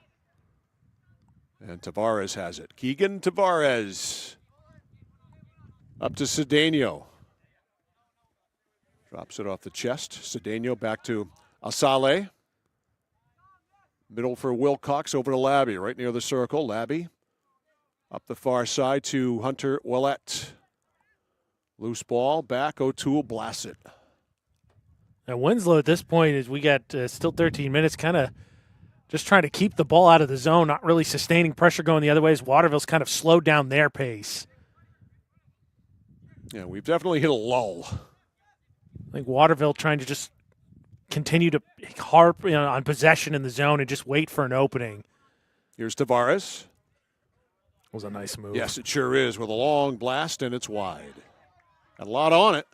And Tavares has it. Keegan Tavares. Up to Cedeno. Drops it off the chest. Cedeno back to Asale. Middle for Wilcox, over to Labby, right near the circle. Labby up the far side to Hunter Willett. Loose ball, back, O'Toole blasts it. Now Winslow at this point is we got still 13 minutes, kind of just trying to keep the ball out of the zone, not really sustaining pressure going the other way as Waterville's kind of slowed down their pace. Yeah, we've definitely hit a lull. I think Waterville trying to just continue to harp on possession in the zone and just wait for an opening. Here's Tavares. Was a nice move. Yes, it sure is, with a long blast, and it's wide. Got a lot on it.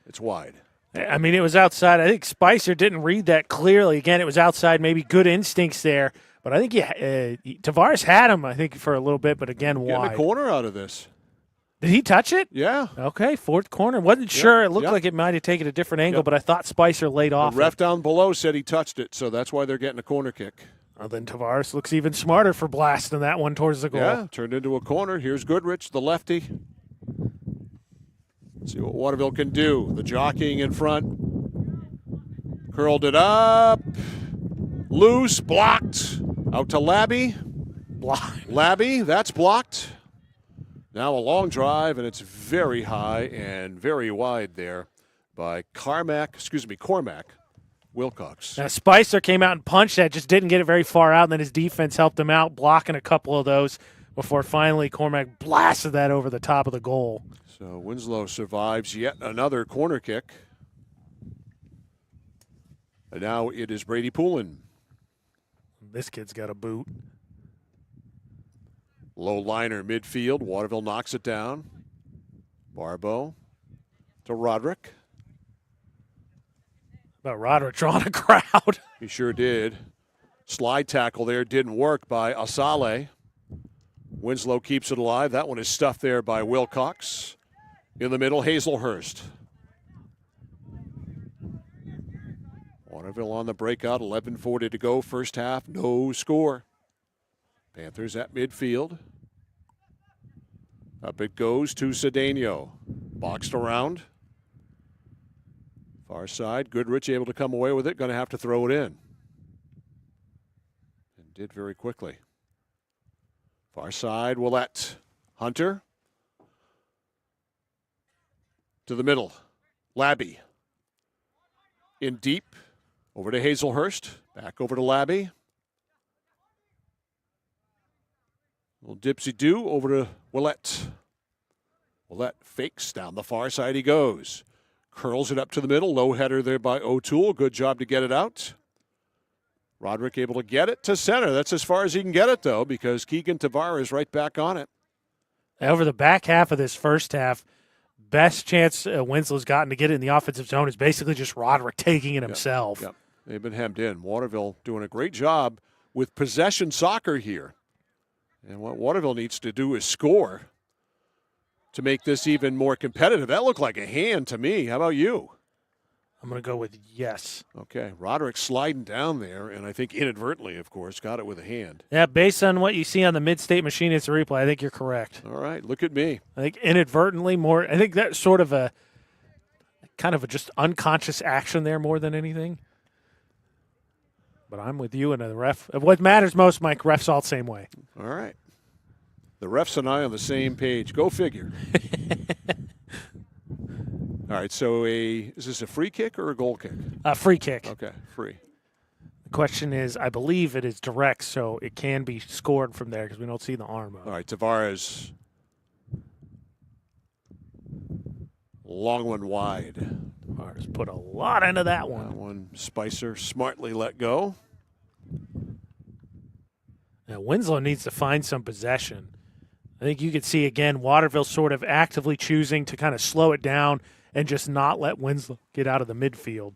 It's wide. I mean, it was outside. I think Spicer didn't read that clearly. Again, it was outside, maybe good instincts there. But I think Tavares had him, I think, for a little bit, but again, wide. Getting a corner out of this. Did he touch it? Yeah. Okay, fourth corner. Wasn't sure. It looked like it might have taken a different angle, but I thought Spicer laid off. The ref down below said he touched it, so that's why they're getting a corner kick. Well, then Tavares looks even smarter for blasting that one towards the goal. Yeah, turned into a corner. Here's Goodrich, the lefty. Let's see what Waterville can do. The jockeying in front. Curled it up. Loose, blocked. Out to Labby. Labby, that's blocked. Now a long drive, and it's very high and very wide there by Cormac Wilcox. Now Spicer came out and punched that, just didn't get it very far out, and then his defense helped him out, blocking a couple of those before finally Cormac blasted that over the top of the goal. So Winslow survives yet another corner kick. And now it is Brady Poulin. This kid's got a boot. Low liner midfield. Waterville knocks it down. Barbeau to Roderick. But Roderick drawing a crowd. He sure did. Slide tackle there didn't work by Asale. Winslow keeps it alive. That one is stuffed there by Wilcox. In the middle, Hazelhurst. Waterville on the breakout. 11:40 to go. First half, no score. Panthers at midfield. Up it goes to Cedeno. Boxed around. Far side. Goodrich able to come away with it. Going to have to throw it in. And did very quickly. Far side, Willett. Hunter. To the middle. Labby. In deep. Over to Hazelhurst. Back over to Labby. Little dipsy-do over to Willett. Willett fakes down the far side he goes. Curls it up to the middle. Low header there by O'Toole. Good job to get it out. Roderick able to get it to center. That's as far as he can get it, though, because Keegan Tavares is right back on it. Over the back half of this first half, best chance Winslow's gotten to get it in the offensive zone is basically just Roderick taking it himself. Yep. They've been hemmed in. Waterville doing a great job with possession soccer here. And what Waterville needs to do is score to make this even more competitive. That looked like a hand to me. How about you? I'm going to go with yes. Okay. Roderick sliding down there, and I think inadvertently, of course, got it with a hand. Yeah, based on what you see on the mid-state machine, it's a replay. I think you're correct. All right. Look at me. I think inadvertently more. I think that's sort of a kind of a just unconscious action there more than anything. But I'm with you and the ref. What matters most, Mike, refs all the same way. All right. The refs and I on the same page. Go figure. All right, so is this a free kick or a goal kick? A free kick. Okay, free. The question is, I believe it is direct, so it can be scored from there because we don't see the arm of it. All right, Tavares. Long one wide. Tavares put a lot into that one. That one Spicer smartly let go. Now, Winslow needs to find some possession. I think you could see, again, Waterville sort of actively choosing to kind of slow it down and just not let Winslow get out of the midfield.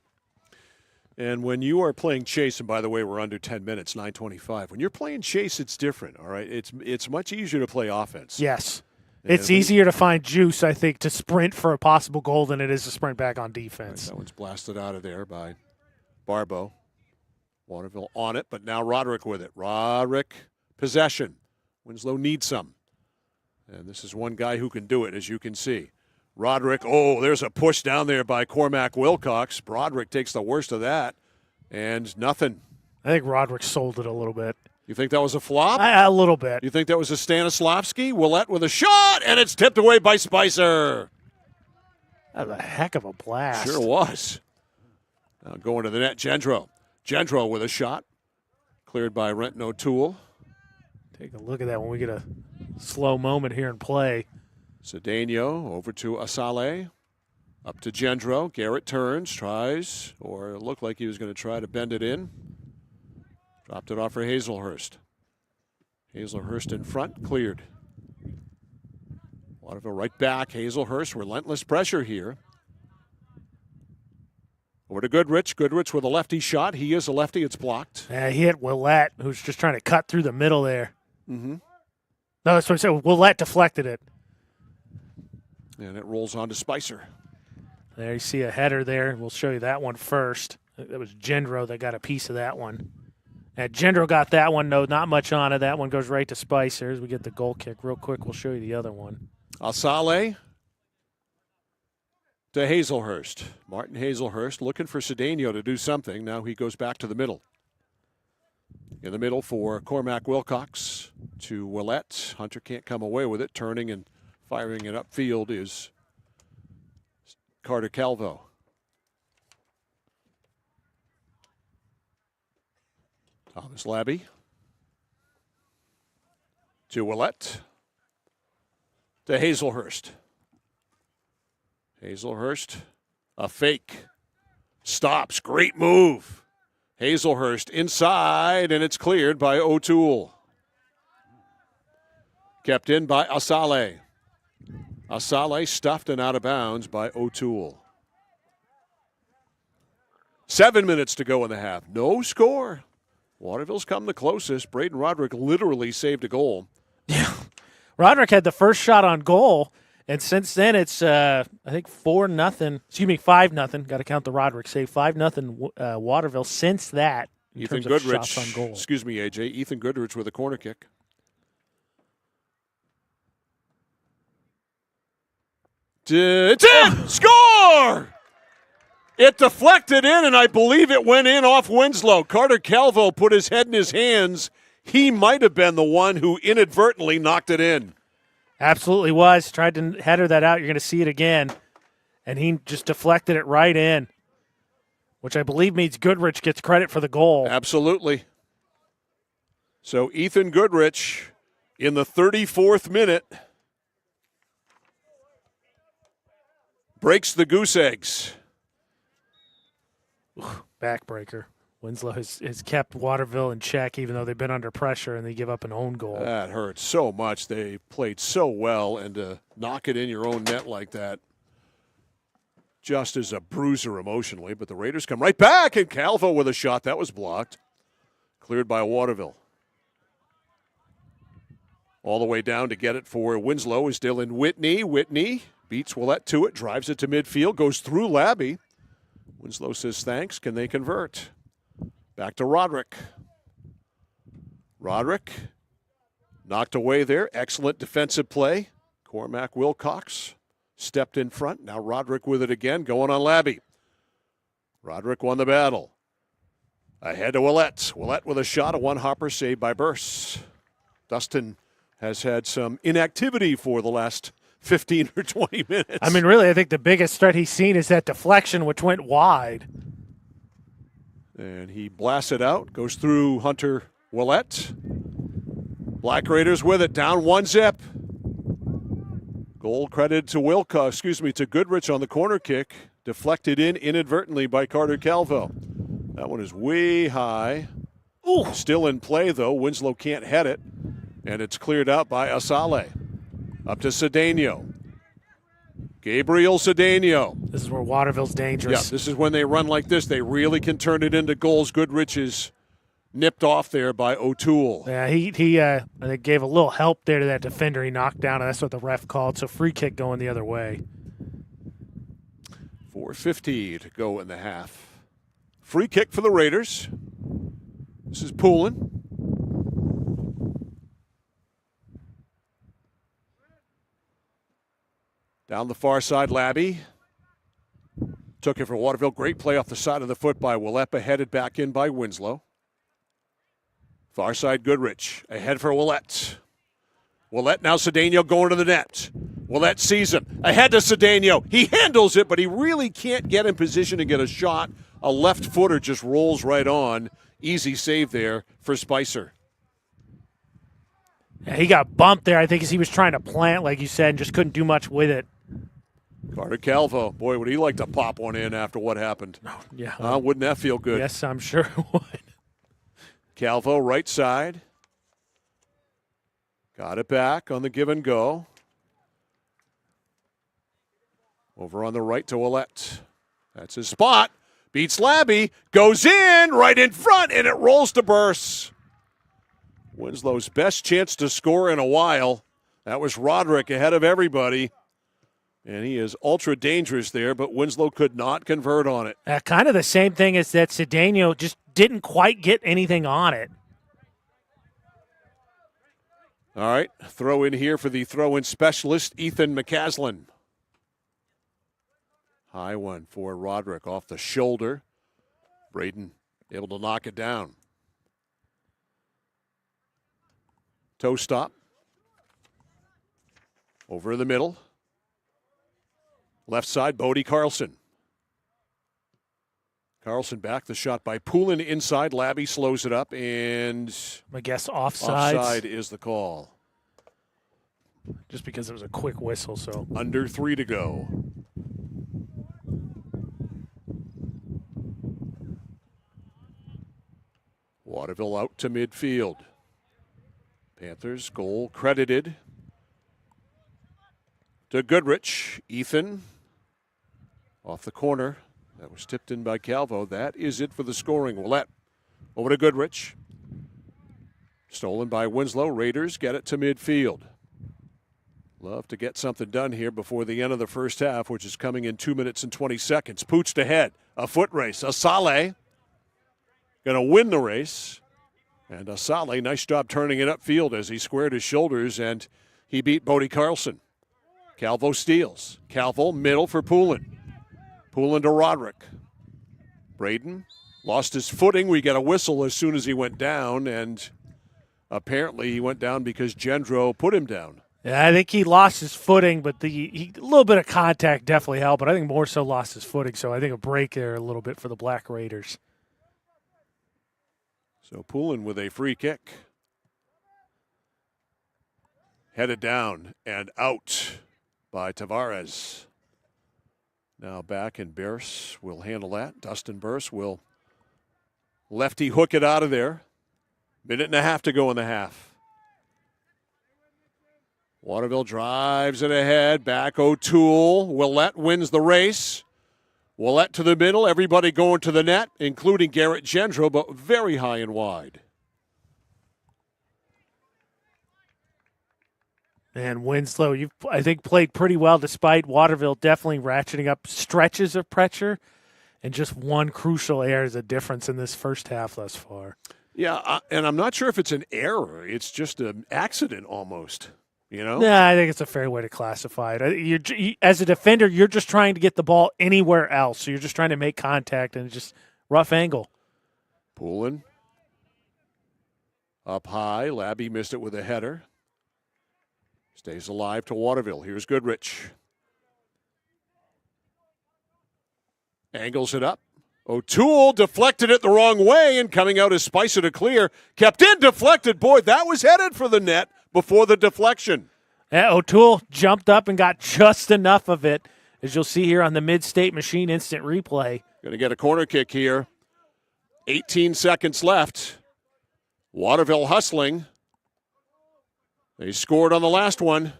And when you are playing chase, and by the way, we're under 10 minutes, 9:25. When you're playing chase, it's different, all right? It's much easier to play offense. Yes. It's easier to find juice, I think, to sprint for a possible goal than it is to sprint back on defense. Right, that one's blasted out of there by Barbeau. Waterville on it, but now Roderick with it. Roderick, possession. Winslow needs some. And this is one guy who can do it, as you can see. Roderick, there's a push down there by Cormac Wilcox. Broderick takes the worst of that, and nothing. I think Roderick sold it a little bit. You think that was a flop? A little bit. You think that was a Stanislavski? Willett with a shot, and it's tipped away by Spicer. That was a heck of a blast. Sure was. Now going to the net, Gendro. Gendro with a shot. Cleared by Renton O'Toole. Take a look at that when we get a slow moment here in play. Cedeno over to Asale. Up to Gendro. Garrett turns, tries, or it looked like he was going to try to bend it in. Dropped it off for Hazelhurst. Hazelhurst in front, cleared. Waterville right back. Hazelhurst, relentless pressure here. Over to Goodrich. Goodrich with a lefty shot. He is a lefty. It's blocked. Yeah, he hit Willett, who's just trying to cut through the middle there. Mm-hmm. No, that's what I said. Willett deflected it. And it rolls on to Spicer. There you see a header there. We'll show you that one first. That was Gendro that got a piece of that one. And Gendro got that one. No, not much on it. That one goes right to Spicer as we get the goal kick. Real quick, we'll show you the other one. Asale to Hazelhurst. Martin Hazelhurst looking for Cedeno to do something. Now he goes back to the middle. In the middle for Cormac Wilcox to Willett. Hunter can't come away with it. Turning and firing it upfield is Carter Calvo. Thomas Labby to Willett to Hazelhurst. Hazelhurst, a fake. Stops. Great move. Hazelhurst inside, and it's cleared by O'Toole. Kept in by Asale. Asale stuffed and out of bounds by O'Toole. 7 minutes to go in the half. No score. Waterville's come the closest. Braden Roderick literally saved a goal. Yeah. Roderick had the first shot on goal, and since then it's, I think, 4-0. Excuse me, 5-0. Got to count the Roderick save. 5-0 Waterville since that in Ethan terms of Goodrich, shots on goal. excuse me, AJ. Ethan Goodrich with a corner kick. It's in! Score! It deflected in, and I believe it went in off Winslow. Carter Calvo put his head in his hands. He might have been the one who inadvertently knocked it in. Absolutely was. Tried to header that out. You're going to see it again. And he just deflected it right in, which I believe means Goodrich gets credit for the goal. Absolutely. So Ethan Goodrich in the 34th minute breaks the goose eggs. Backbreaker. Winslow has kept Waterville in check even though they've been under pressure and they give up an own goal. That hurts so much. They played so well, and to knock it in your own net like that just as a bruiser emotionally. But the Raiders come right back, and Calvo with a shot. That was blocked. Cleared by Waterville. All the way down to get it for Winslow is Dylan Whitney. Whitney beats Willett to it, drives it to midfield, goes through Labby. Winslow says thanks. Can they convert? Back to Roderick. Roderick knocked away there. Excellent defensive play. Cormac Wilcox stepped in front. Now Roderick with it again, going on Labby. Roderick won the battle. Ahead to Willett. Willett with a shot, a one-hopper saved by Burse. Dustin has had some inactivity for the last 15 or 20 minutes. I mean, really, I think the biggest threat he's seen is that deflection, which went wide. And he blasts it out, goes through Hunter Willett. Black Raiders with it, down 1-0. Goal credited to to Goodrich on the corner kick. Deflected in inadvertently by Carter Calvo. That one is way high. Ooh. Still in play, though. Winslow can't head it, and it's cleared out by Asale. Up to Cedeno. Gabriel Cedeno. This is where Waterville's dangerous. Yeah, this is when they run like this. They really can turn it into goals. Goodrich is nipped off there by O'Toole. Yeah, he I think gave a little help there to that defender he knocked down, and that's what the ref called. So free kick going the other way. 4:50 to go in the half. Free kick for the Raiders. This is Poulin. Down the far side, Labby. Took it for Waterville. Great play off the side of the foot by Willepa, headed back in by Winslow. Far side, Goodrich. Ahead for Willett. Willett, now Cedeno going to the net. Willett sees him. Ahead to Cedeno. He handles it, but he really can't get in position to get a shot. A left footer just rolls right on. Easy save there for Spicer. Yeah, he got bumped there, I think, as he was trying to plant, like you said, and just couldn't do much with it. Carter Calvo, boy, would he like to pop one in after what happened. Yeah. Wouldn't that feel good? Yes, I'm sure it would. Calvo, right side. Got it back on the give and go. Over on the right to Willett. That's his spot. Beats Labby. Goes in, right in front, and it rolls to Burse. Winslow's best chance to score in a while. That was Roderick ahead of everybody. And he is ultra dangerous there, but Winslow could not convert on it. Kind of the same thing as that Cedeno just didn't quite get anything on it. All right, throw in here for the throw-in specialist, Ethan McCaslin. High one for Roderick off the shoulder. Braden able to knock it down. Toe stop. Over the middle. Left side, Bodie Carlson. Carlson back, the shot by Poulin inside. Labby slows it up, and I guess offside. Offside is the call. Just because it was a quick whistle, so. Under 3 to go. Waterville out to midfield. Panthers goal credited to Goodrich. Ethan off the corner. That was tipped in by Calvo. That is it for the scoring. Willett over to Goodrich. Stolen by Winslow. Raiders get it to midfield. Love to get something done here before the end of the first half, which is coming in 2 minutes and 20 seconds. Pooched ahead. A foot race. Asale going to win the race. And Asale, nice job turning it upfield as he squared his shoulders, and he beat Bodie Carlson. Calvo steals. Calvo, middle for Poulin. Poulin to Roderick. Braden lost his footing. We got a whistle as soon as he went down, and apparently he went down because Gendro put him down. Yeah, I think he lost his footing, but a little bit of contact definitely helped, but I think more so lost his footing, so I think a break there a little bit for the Black Raiders. So Poulin with a free kick. Headed down and out by Tavares. Now back, and Burse will handle that. Dustin Burse will lefty hook it out of there. Minute and a half to go in the half. Waterville drives it ahead. Back O'Toole. Willett wins the race. Willett to the middle. Everybody going to the net, including Garrett Gendro, but very high and wide. And Winslow, you've, I think, played pretty well despite Waterville definitely ratcheting up stretches of pressure. And just one crucial error is a difference in this first half thus far. Yeah, and I'm not sure if it's an error. It's just an accident almost, you know? Yeah, I think it's a fair way to classify it. As a defender, you're just trying to get the ball anywhere else. So you're just trying to make contact, and it's just rough angle. Poulin up high. Labby missed it with a header. Stays alive to Waterville. Here's Goodrich. Angles it up. O'Toole deflected it the wrong way, and coming out is Spicer to clear. Kept in, deflected. Boy, that was headed for the net before the deflection. Yeah, O'Toole jumped up and got just enough of it, as you'll see here on the Mid-State Machine instant replay. Going to get a corner kick here. 18 seconds left. Waterville hustling. They scored on the last one.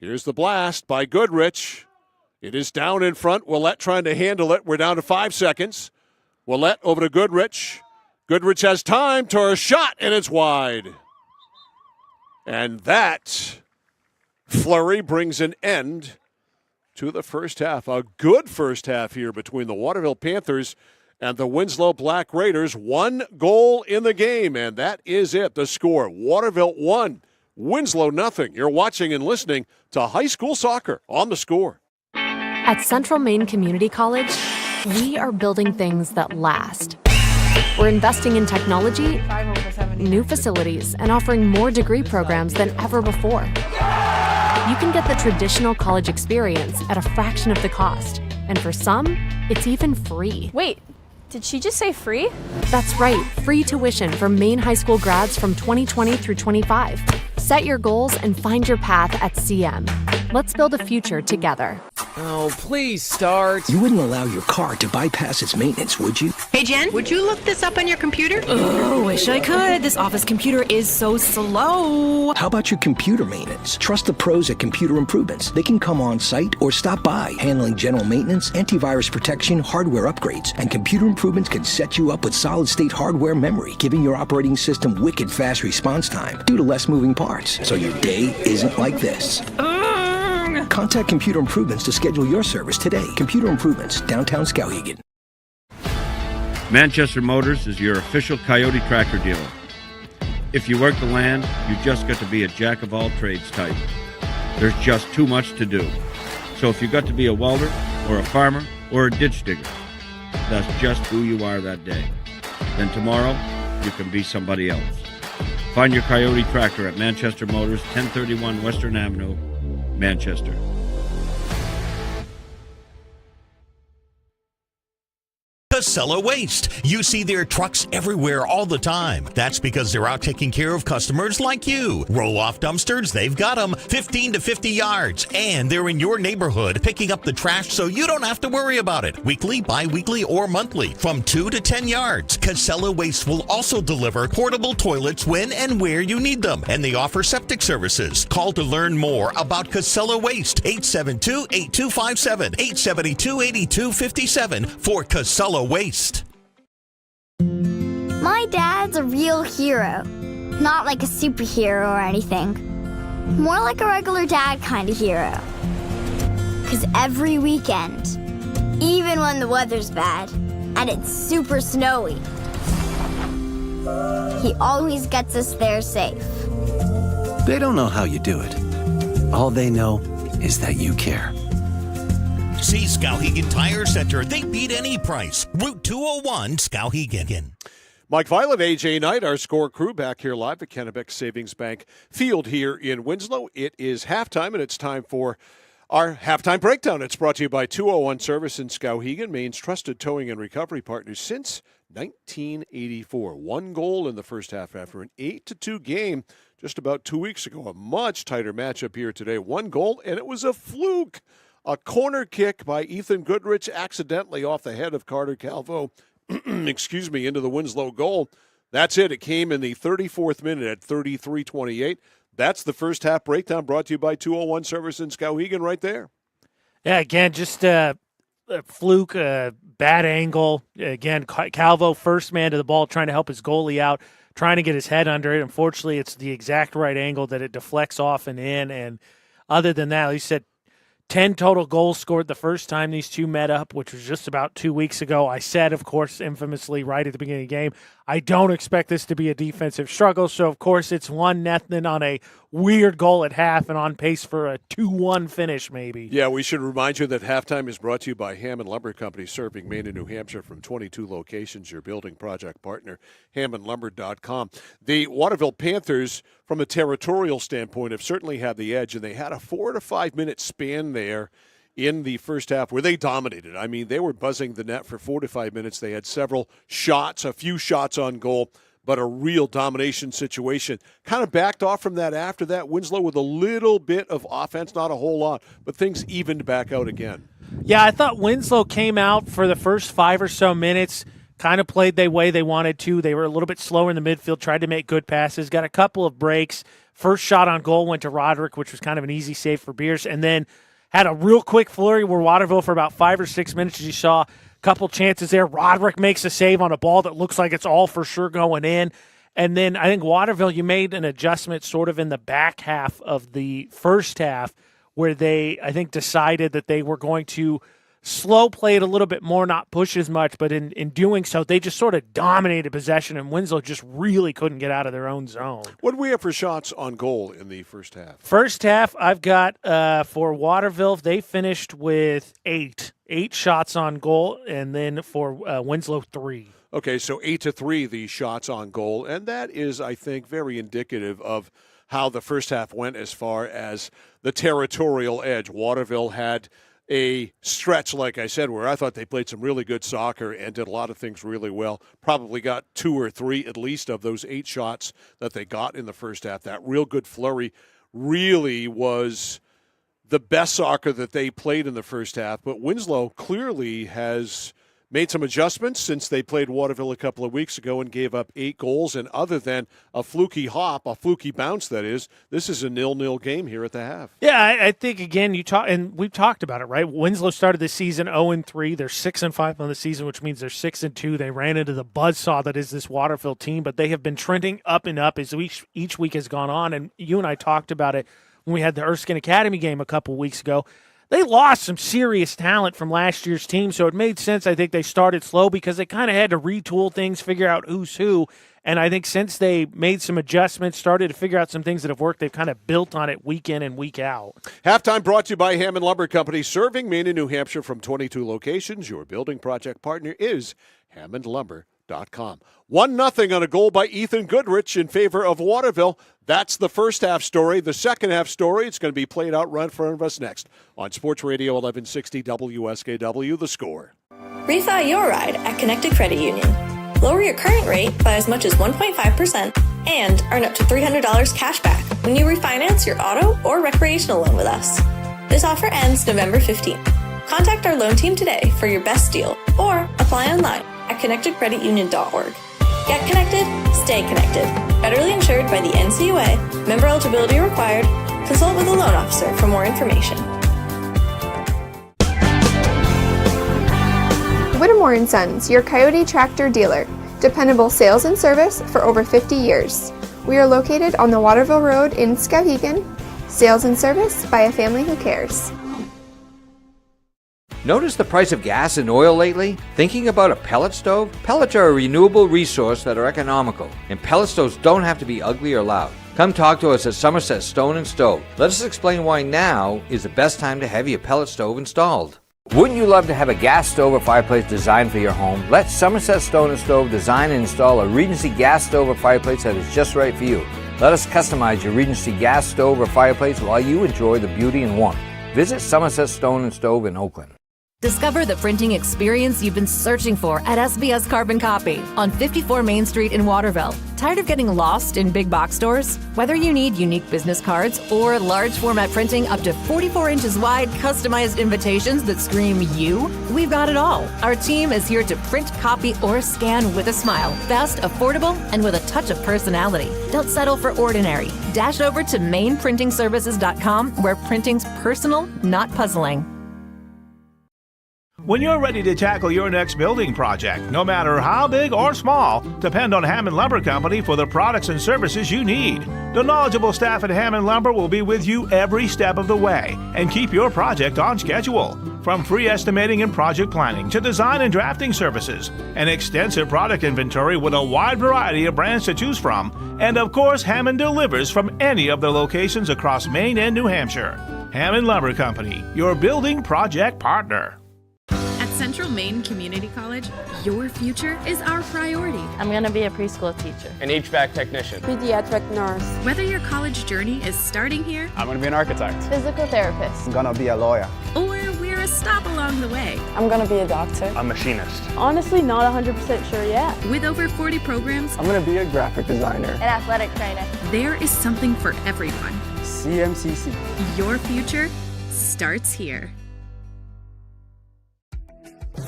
Here's the blast by Goodrich. It is down in front. Willett trying to handle it. We're down to 5 seconds. Willett over to Goodrich. Goodrich has time to a shot, and it's wide. And that flurry brings an end to the first half. A good first half here between the Waterville Panthers and the Winslow Black Raiders. 1 goal in the game, and that is it. The score, Waterville 1, Winslow nothing. You're watching and listening to high school soccer on The Score. At Central Maine Community College, we are building things that last. We're investing in technology, new facilities, and offering more degree programs than ever before. You can get the traditional college experience at a fraction of the cost. And for some, it's even free. Wait, did she just say free? That's right, free tuition for Maine high school grads from 2020 through 25. Set your goals and find your path at CM. Let's build a future together. Oh, please start. You wouldn't allow your car to bypass its maintenance, would you? Hey, Jen, would you look this up on your computer? Oh, wish I could. This office computer is so slow. How about your computer maintenance? Trust the pros at Computer Improvements. They can come on site or stop by, handling general maintenance, antivirus protection, hardware upgrades. And Computer Improvements can set you up with solid-state hardware memory, giving your operating system wicked fast response time due to less moving parts, so your day isn't like this. Contact Computer Improvements to schedule your service today. Computer Improvements, downtown Skowhegan. Manchester Motors is your official Coyote tractor dealer. If you work the land, you just got to be a jack-of-all-trades type. There's just too much to do. So if you got to be a welder, or a farmer, or a ditch digger, that's just who you are that day. Then tomorrow, you can be somebody else. Find your Coyote tractor at Manchester Motors, 1031 Western Avenue, Manchester. Casella Waste. You see their trucks everywhere all the time. That's because they're out taking care of customers like you. Roll-off dumpsters, they've got them 15 to 50 yards. And they're in your neighborhood picking up the trash so you don't have to worry about it. Weekly, bi-weekly, or monthly from 2 to 10 yards. Casella Waste will also deliver portable toilets when and where you need them. And they offer septic services. Call to learn more about Casella Waste. 872-8257, 872-8257 for Casella Waste. My dad's a real hero. Not like a superhero or anything. More like a regular dad kind of hero. 'Cause every weekend, even when the weather's bad and it's super snowy, he always gets us there safe. They don't know how you do it. All they know is that you care. See Skowhegan Tire Center. They beat any price. Route 201, Skowhegan. Mike Violet, AJ Knight, our Score crew back here live at Kennebec Savings Bank Field here in Winslow. It is halftime, and it's time for our halftime breakdown. It's brought to you by 201 Service in Skowhegan, Maine's trusted towing and recovery partner since 1984. 1 goal in the first half after an 8-2 game just about 2 weeks ago. A much tighter matchup here today. 1 goal, and it was a fluke. A corner kick by Ethan Goodrich accidentally off the head of Carter Calvo, into the Winslow goal. That's it. It came in the 34th minute at 33-28. That's the first half breakdown brought to you by 201 Service in Skowhegan right there. Yeah, again, just a fluke, a bad angle. Again, Calvo, first man to the ball, trying to help his goalie out, trying to get his head under it. Unfortunately, it's the exact right angle that it deflects off and in. And other than that, like you said, 10 total goals scored the first time these two met up, which was just about 2 weeks ago. I said, of course, infamously right at the beginning of the game, I don't expect this to be a defensive struggle. So, of course, it's 1-0 on a weird goal at half and on pace for a 2-1 finish maybe. Yeah, we should remind you that halftime is brought to you by Hammond Lumber Company, serving Maine and New Hampshire from 22 locations. Your building project partner, hammondlumber.com. The Waterville Panthers, from a territorial standpoint, have certainly had the edge, and they had a 4 to 5 minute span there in the first half where they dominated. I mean, they were buzzing the net for 4 to 5 minutes. They had several shots, a few shots on goal, but a real domination situation. Kind of backed off from that after that. Winslow with a little bit of offense, not a whole lot, but things evened back out again. Yeah, I thought Winslow came out for the first 5 or so minutes kind of played the way they wanted to. They were a little bit slower in the midfield, tried to make good passes, got a couple of breaks. First shot on goal went to Roderick, which was kind of an easy save for Beers, and then had a real quick flurry where Waterville for about 5 or 6 minutes, as you saw, a couple chances there. Roderick makes a save on a ball that looks like it's all for sure going in. And then I think Waterville, you made an adjustment sort of in the back half of the first half where they, I think, decided that they were going to slow play it a little bit more, not push as much, but in doing so, they just sort of dominated possession, and Winslow just really couldn't get out of their own zone. What do we have for shots on goal in the first half? First half, I've got for Waterville, they finished with 8 shots on goal, and then for Winslow, 3. Okay, so 8-3 the shots on goal, and that is, I think, very indicative of how the first half went as far as the territorial edge. Waterville had a stretch, like I said, where I thought they played some really good soccer and did a lot of things really well. Probably got 2 or 3 at least of those 8 shots that they got in the first half. That real good flurry really was the best soccer that they played in the first half. But Winslow clearly has made some adjustments since they played Waterville a couple of weeks ago and gave up 8 goals. And other than a fluky hop, a fluky bounce, that is, this is a 0-0 game here at the half. Yeah, I think, again, and we've talked about it, right? Winslow started the season 0-3. They're 6-5 on the season, which means they're 6-2. They ran into the buzzsaw that is this Waterville team, but they have been trending up and up as each week has gone on. And you and I talked about it when we had the Erskine Academy game a couple weeks ago. They lost some serious talent from last year's team, so it made sense. I think they started slow because they kind of had to retool things, figure out who's who. And I think since they made some adjustments, started to figure out some things that have worked, they've kind of built on it week in and week out. Halftime brought to you by Hammond Lumber Company, serving Maine and New Hampshire from 22 locations. Your building project partner is HammondLumber.com. 1-0 on a goal by Ethan Goodrich in favor of Waterville. That's the first half story. The second half story, it's going to be played out right in front of us next on Sports Radio 1160 WSKW, The Score. Refi your ride at Connected Credit Union. Lower your current rate by as much as 1.5% and earn up to $300 cash back when you refinance your auto or recreational loan with us. This offer ends November 15th. Contact our loan team today for your best deal or apply online at connectedcreditunion.org. Get connected, stay connected. Federally insured by the NCUA. Member eligibility required. Consult with a loan officer for more information. Whittemore & Sons, your Coyote tractor dealer. Dependable sales and service for over 50 years. We are located on the Waterville Road in Skowhegan. Sales and service by a family who cares. Notice the price of gas and oil lately? Thinking about a pellet stove? Pellets are a renewable resource that are economical, and pellet stoves don't have to be ugly or loud. Come talk to us at Somerset Stone & Stove. Let us explain why now is the best time to have your pellet stove installed. Wouldn't you love to have a gas stove or fireplace designed for your home? Let Somerset Stone & Stove design and install a Regency gas stove or fireplace that is just right for you. Let us customize your Regency gas stove or fireplace while you enjoy the beauty and warmth. Visit Somerset Stone & Stove in Oakland. Discover the printing experience you've been searching for at SBS Carbon Copy on 54 Main Street in Waterville. Tired of getting lost in big box stores? Whether you need unique business cards or large format printing up to 44 inches wide, customized invitations that scream you, we've got it all. Our team is here to print, copy, or scan with a smile. Fast, affordable, and with a touch of personality. Don't settle for ordinary. Dash over to mainprintingservices.com where printing's personal, not puzzling. When you're ready to tackle your next building project, no matter how big or small, depend on Hammond Lumber Company for the products and services you need. The knowledgeable staff at Hammond Lumber will be with you every step of the way and keep your project on schedule. From free estimating and project planning to design and drafting services, an extensive product inventory with a wide variety of brands to choose from, and of course, Hammond delivers from any of their locations across Maine and New Hampshire. Hammond Lumber Company, your building project partner. Central Maine Community College, your future is our priority. I'm going to be a preschool teacher, an HVAC technician, pediatric nurse. Whether your college journey is starting here, I'm going to be an architect, physical therapist, I'm going to be a lawyer, or we're a stop along the way. I'm going to be a doctor, a machinist. Honestly, not 100% sure yet. With over 40 programs, I'm going to be a graphic designer, an athletic trainer. There is something for everyone. CMCC. Your future starts here.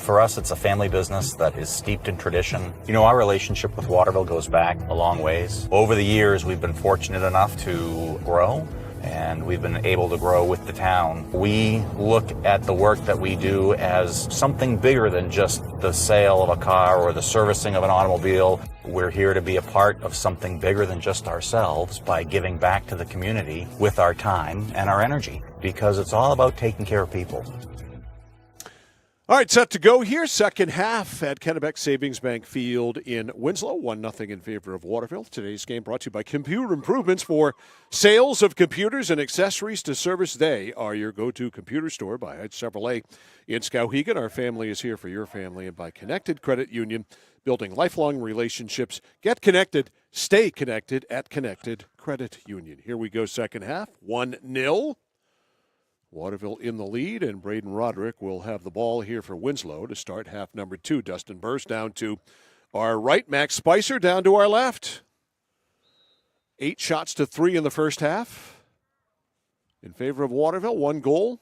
For us, it's a family business that is steeped in tradition. You know, our relationship with Waterville goes back a long ways. Over the years, we've been fortunate enough to grow, and we've been able to grow with the town. We look at the work that we do as something bigger than just the sale of a car or the servicing of an automobile. We're here to be a part of something bigger than just ourselves by giving back to the community with our time and our energy, because it's all about taking care of people. All right, set to go here. Second half at Kennebec Savings Bank Field in Winslow. 1-0 in favor of Waterville. Today's game brought to you by Computer Improvements. For sales of computers and accessories to service, they are your go-to computer store. By Heights Chevrolet in Skowhegan. Our family is here for your family. And by Connected Credit Union, building lifelong relationships. Get connected. Stay connected at Connected Credit Union. Here we go, second half. 1-0. Waterville in the lead, and Braden Roderick will have the ball here for Winslow to start half number 2. Dustin Burst down to our right. Max Spicer down to our left. 8 shots to 3 in the first half. In favor of Waterville, 1 goal.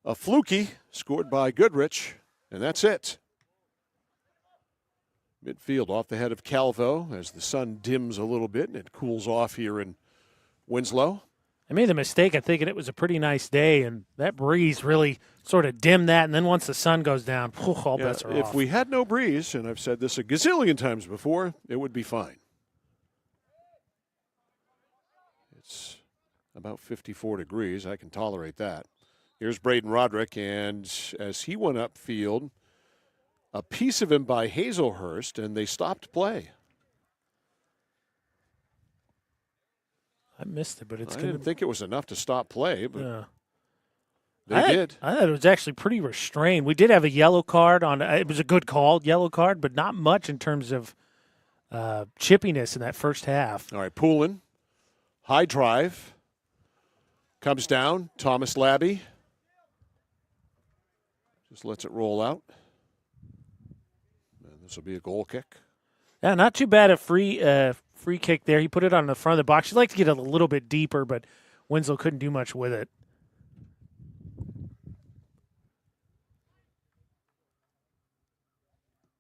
A fluky scored by Goodrich, and that's it. Midfield off the head of Calvo as the sun dims a little bit and it cools off here in Winslow. I made the mistake of thinking it was a pretty nice day, and that breeze really sort of dimmed that, and then once the sun goes down, all bets are off. If we had no breeze, and I've said this a gazillion times before, it would be fine. It's about 54 degrees. I can tolerate that. Here's Braden Roderick, and as he went upfield, a piece of him by Hazelhurst, and they stopped play. I missed it, but I didn't think it was enough to stop play, but they did. I thought it was actually pretty restrained. We did have a yellow card on. It was a good call, yellow card, but not much in terms of chippiness in that first half. All right, Poulin, high drive, comes down. Thomas Labby just lets it roll out. And this will be a goal kick. Yeah, not too bad a free kick there. He put it on the front of the box. You'd like to get it a little bit deeper, but Winslow couldn't do much with it.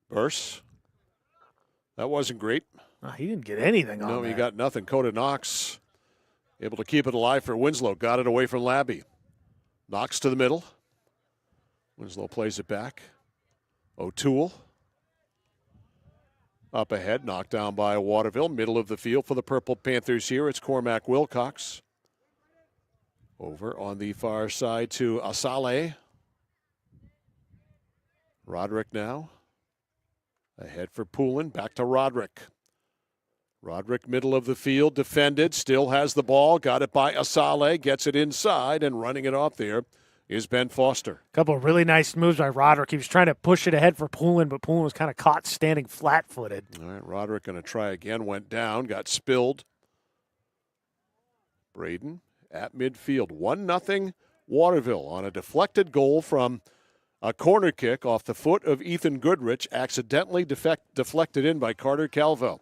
Burse. That wasn't great. Oh, he didn't get anything on that. No, he got nothing. Coda Knox able to keep it alive for Winslow. Got it away from Labby. Knox to the middle. Winslow plays it back. O'Toole. Up ahead, knocked down by Waterville. Middle of the field for the Purple Panthers here. It's Cormac Wilcox. Over on the far side to Asale. Roderick now. Ahead for Poulin. Back to Roderick. Roderick, middle of the field, defended. Still has the ball. Got it by Asale. Gets it inside, and running it off there is Ben Foster. A couple of really nice moves by Roderick. He was trying to push it ahead for Poulin, but Poulin was kind of caught standing flat-footed. All right, Roderick going to try again. Went down, got spilled. Braden at midfield. 1-0 Waterville on a deflected goal from a corner kick off the foot of Ethan Goodrich, accidentally deflected in by Carter Calvo.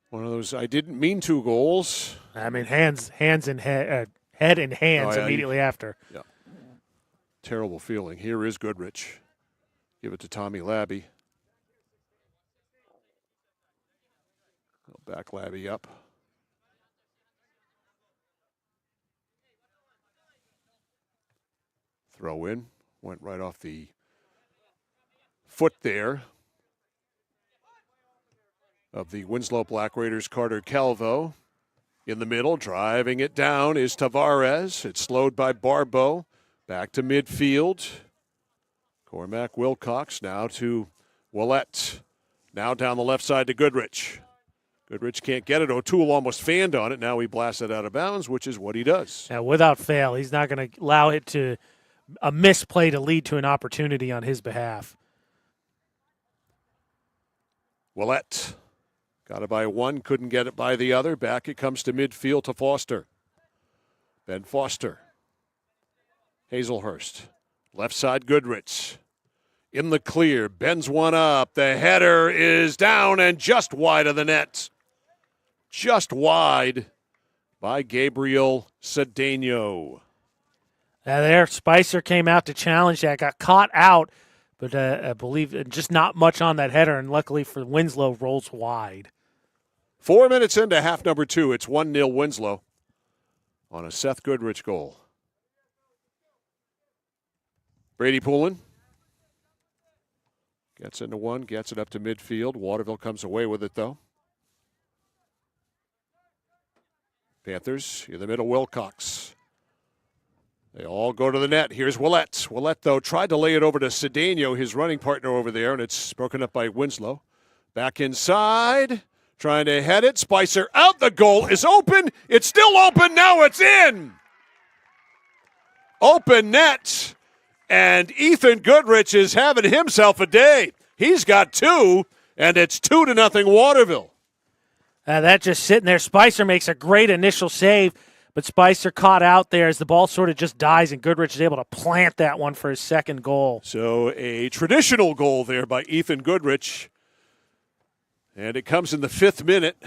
One of those I didn't mean to goals. I mean, hands and head and hands immediately after. Yeah. Terrible feeling. Here is Goodrich. Give it to Tommy Labby. Back Labby up. Throw in. Went right off the foot there of the Winslow Black Raiders, Carter Calvo. In the middle, driving it down is Tavares. It's slowed by Barbeau. Back to midfield. Cormac Wilcox now to Willett. Now down the left side to Goodrich. Goodrich can't get it. O'Toole almost fanned on it. Now he blasts it out of bounds, which is what he does. Now, without fail, he's not going to allow it to a misplay to lead to an opportunity on his behalf. Willett. Got it by one, couldn't get it by the other. Back it comes to midfield to Foster. Ben Foster. Hazelhurst. Left side Goodrich. In the clear, bends one up. The header is down and just wide of the net. Just wide by Gabriel Cedeno. There, Spicer came out to challenge that, got caught out, but I believe just not much on that header, and luckily for Winslow, rolls wide. 4 minutes into half number 2. It's 1-0 Winslow on a Seth Goodrich goal. Brady Poulin gets into one, gets it up to midfield. Waterville comes away with it, though. Panthers in the middle, Wilcox. They all go to the net. Here's Willett. Willett, though, tried to lay it over to Cedeno, his running partner over there, and it's broken up by Winslow. Back inside, trying to head it. Spicer out. The goal is open. It's still open. Now it's in. Open net. And Ethan Goodrich is having himself a day. He's got 2, and it's 2-0 Waterville. That just sitting there. Spicer makes a great initial save, but Spicer caught out there as the ball sort of just dies, and Goodrich is able to plant that one for his second goal. So a traditional goal there by Ethan Goodrich. And it comes in the 5th minute.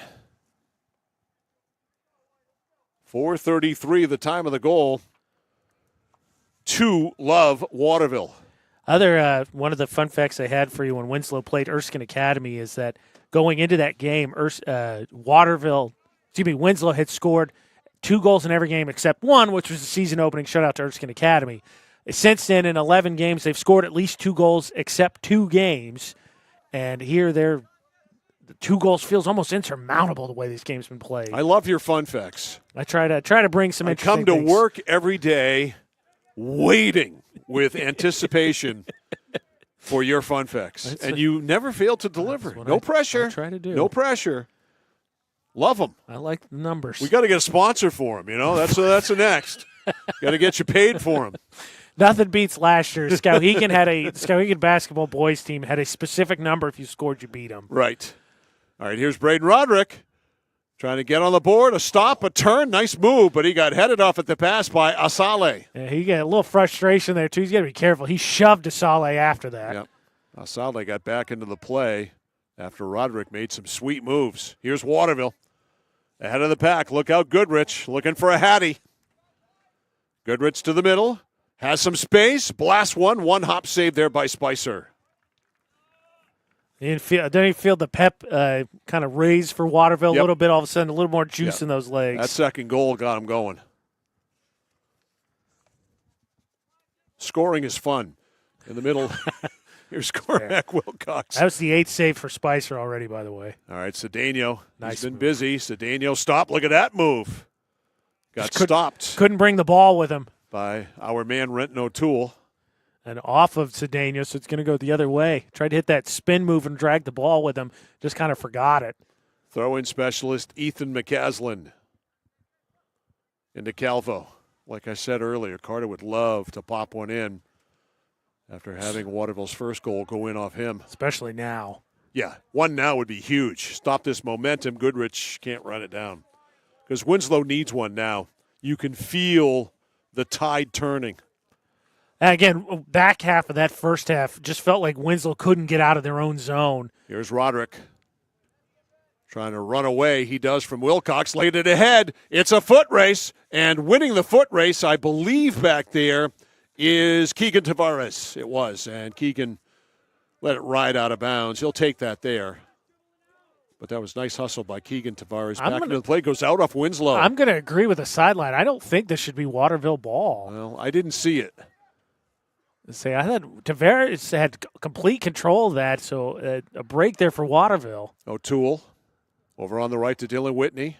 4:33 the time of the goal. 2-0 Waterville. Other one of the fun facts I had for you when Winslow played Erskine Academy is that going into that game, Winslow had scored 2 goals in every game except one, which was the season opening shutout to Erskine Academy. Since then, in 11 games, they've scored at least 2 goals except 2 games. And here the 2 goals feels almost insurmountable the way this game's been played. I love your fun facts. I try to bring some interesting things. I come to things. work every day waiting with anticipation for your fun facts. And you never fail to deliver. No pressure. I try to do. No pressure. Love them. I like the numbers. We got to get a sponsor for them, That's the next. Got to get you paid for them. Nothing beats last year. Skowhegan basketball boys team had a specific number. If you scored, you beat them. Right. All right, here's Braden Roderick trying to get on the board. A stop, a turn. Nice move, but he got headed off at the pass by Asale. Yeah, he got a little frustration there, too. He's got to be careful. He shoved Asale after that. Yep. Asale got back into the play after Roderick made some sweet moves. Here's Waterville. Ahead of the pack. Look out, Goodrich. Looking for a Hattie. Goodrich to the middle. Has some space. Blast one hop save there by Spicer. Didn't you feel the pep kind of raise for Waterville a little bit? All of a sudden, a little more juice in those legs. That second goal got him going. Scoring is fun. In the middle, here's Cormac Wilcox. That was the 8th save for Spicer already, by the way. All right, Cedeno. Nice He's been move. busy. Cedeno stopped. Look at that move. Stopped. Couldn't bring the ball with him. By our man, Renton O'Toole. And off of Cedeno, so it's going to go the other way. Tried to hit that spin move and drag the ball with him. Just kind of forgot it. Throw-in specialist Ethan McCaslin into Calvo. Like I said earlier, Carter would love to pop one in after having Waterville's first goal go in off him. Especially now. Yeah, one now would be huge. Stop this momentum. Goodrich can't run it down. Because Winslow needs one now. You can feel the tide turning. Again, back half of that first half just felt like Winslow couldn't get out of their own zone. Here's Roderick. Trying to run away. He does from Wilcox. Laid it ahead. It's a foot race. And winning the foot race, I believe back there, is Keegan Tavares. It was. And Keegan let it ride out of bounds. He'll take that there. But that was nice hustle by Keegan Tavares. Back into the play. Goes out off Winslow. I'm going to agree with the sideline. I don't think this should be Waterville ball. Well, I didn't see it. I thought Tavares had complete control of that, so a break there for Waterville. O'Toole over on the right to Dylan Whitney.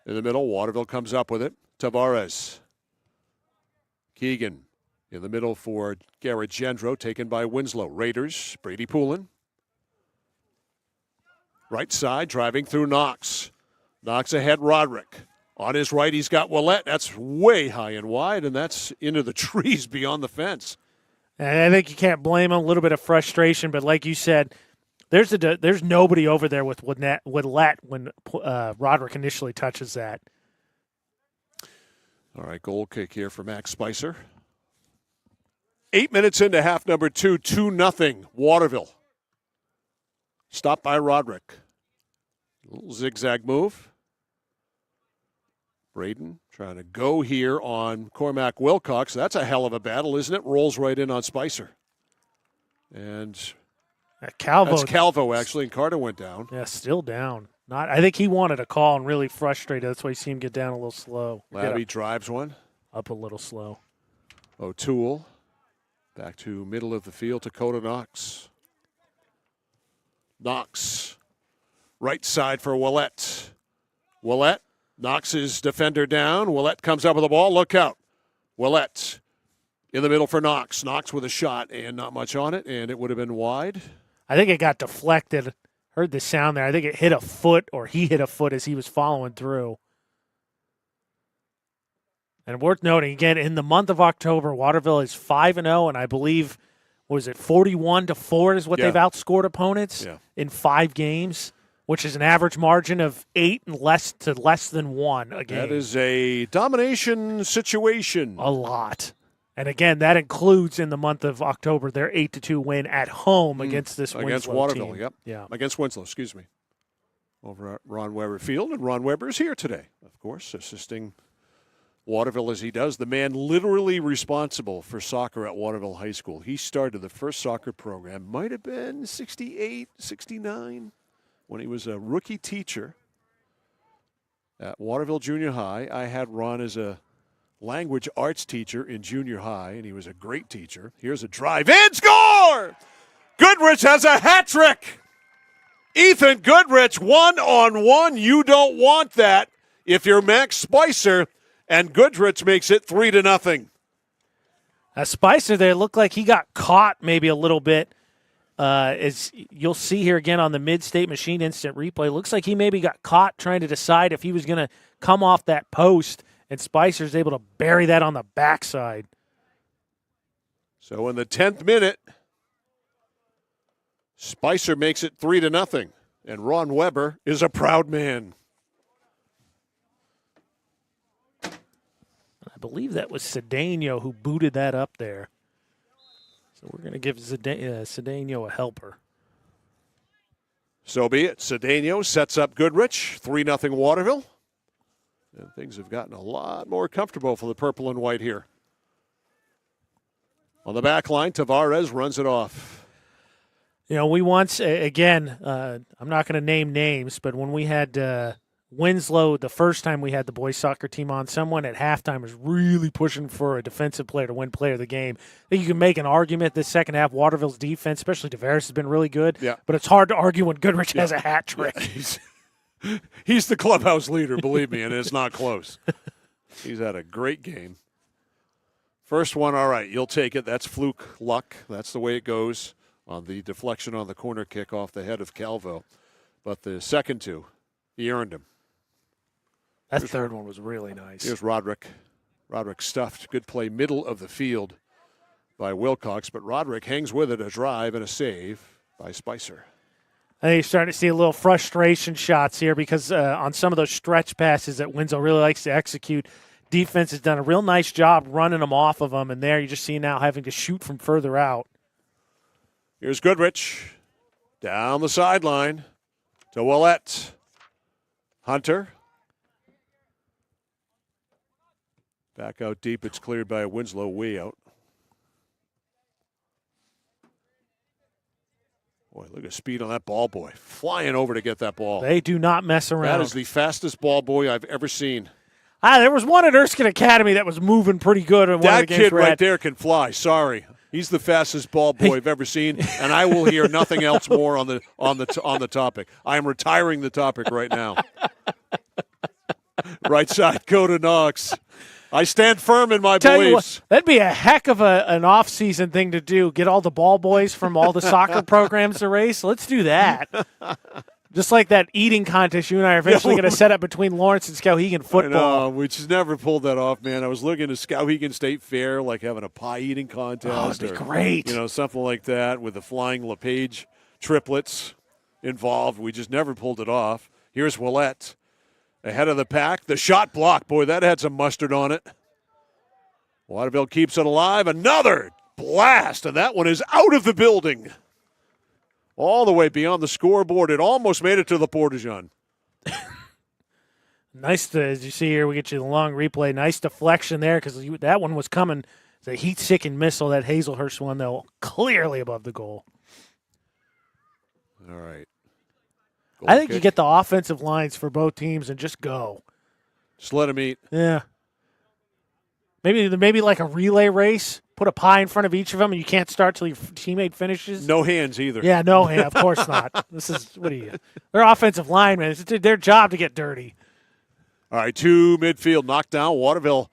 In the middle, Waterville comes up with it. Tavares. Keegan in the middle for Garrett Gendro, taken by Winslow. Raiders, Brady Poulin. Right side, driving through Knox. Knox ahead, Roderick. On his right, he's got Willett. That's way high and wide, and that's into the trees beyond the fence. And I think you can't blame him. A little bit of frustration, but like you said, there's nobody over there with Willett when Roderick initially touches that. All right, goal kick here for Max Spicer. 8 minutes into half number 2, 2-0 Waterville. Stopped by Roderick. Little zigzag move. Braden trying to go here on Cormac Wilcox. That's a hell of a battle, isn't it? Rolls right in on Spicer. And that's Calvo, actually, and Carter went down. Yeah, still down. I think he wanted a call and really frustrated. That's why you see him get down a little slow. Labby drives one. Up a little slow. O'Toole back to middle of the field, Dakota Knox. Knox, right side for Willett. Willett knocks his defender down. Willett comes up with the ball. Look out. Willett in the middle for Knox. Knox with a shot and not much on it, and it would have been wide. I think it got deflected. Heard the sound there. I think it hit a foot, or he hit a foot as he was following through. And worth noting, again, in the month of October, Waterville is 5-0, and I believe, was it 41-4 is what they've outscored opponents in 5 games, which is an average margin of 8 and less than 1 a game. That is a domination situation. A lot. And again, that includes in the month of October their 8-2 win at home against this Winslow Waterville. team. Yep. Against Winslow, excuse me. Over at Ron Weber Field, and Ron Weber is here today, of course, assisting Waterville as he does. The man literally responsible for soccer at Waterville High School. He started the first soccer program, might have been 68, 69, when he was a rookie teacher at Waterville Junior High. I had Ron as a language arts teacher in junior high, and he was a great teacher. Here's a drive in, score! Goodrich has a hat trick. Ethan Goodrich, 1-on-1. You don't want that if you're Max Spicer, and Goodrich makes it 3-0. Spicer there looked like he got caught maybe a little bit. As you'll see here again on the Mid-State Machine instant replay, looks like he maybe got caught trying to decide if he was going to come off that post, and Spicer's able to bury that on the backside. So in the 10th minute, Spicer makes it 3-0, and Ron Weber is a proud man. I believe that was Cedeno who booted that up there. So we're going to give Cedeno a helper. So be it. Cedeno sets up Goodrich, 3-0 Waterville. And things have gotten a lot more comfortable for the purple and white here. On the back line, Tavares runs it off. You know, we once, again, I'm not going to name names, but when we had Winslow, the first time we had the boys soccer team on, someone at halftime was really pushing for a defensive player to win player of the game. I think you can make an argument this second half, Waterville's defense, especially Tavares, has been really good. Yeah. But it's hard to argue when Goodrich has a hat trick. Yeah, he's the clubhouse leader, believe me, and it's not close. He's had a great game. First one, all right, you'll take it. That's fluke luck. That's the way it goes on the deflection on the corner kick off the head of Calvo. But the second two, he earned him. That third one was really nice. Here's Roderick. Roderick stuffed. Good play middle of the field by Wilcox, but Roderick hangs with it, a drive and a save by Spicer. I think you're starting to see a little frustration shots here because on some of those stretch passes that Winslow really likes to execute, defense has done a real nice job running them off of them, and there you just see now having to shoot from further out. Here's Goodrich down the sideline to Willett. Hunter. Back out deep. It's cleared by Winslow way out. Boy, look at speed on that ball boy. Flying over to get that ball. They do not mess around. That is the fastest ball boy I've ever seen. There was one at Erskine Academy that was moving pretty good. That kid right there can fly. Sorry. He's the fastest ball boy I've ever seen, and I will hear nothing else more on the topic. I am retiring the topic right now. Right side, go to Knox. I stand firm in my beliefs. That'd be a heck of an off-season thing to do. Get all the ball boys from all the soccer programs to race. Let's do that. Just like that eating contest you and I are eventually going to set up between Lawrence and Skowhegan football. I know, we just never pulled that off, man. I was looking at Skowhegan State Fair, like having a pie eating contest. Oh, that'd be great. Something like that with the flying LePage triplets involved. We just never pulled it off. Here's Willett. Ahead of the pack. The shot block. Boy, that had some mustard on it. Waterville keeps it alive. Another blast, and that one is out of the building. All the way beyond the scoreboard. It almost made it to the Portageon. Nice to, as you see here, we get you the long replay. Nice deflection there because that one was coming. It's a heat-seeking missile, that Hazelhurst one, though, clearly above the goal. All right. I think you get the offensive lines for both teams and just go. Just let them eat. Yeah. Maybe like a relay race. Put a pie in front of each of them, and you can't start till your teammate finishes. No hands either. Yeah, no hands. Of course not. This is, what are you? They're offensive linemen. It's their job to get dirty. All right, 2 midfield knockdown. Waterville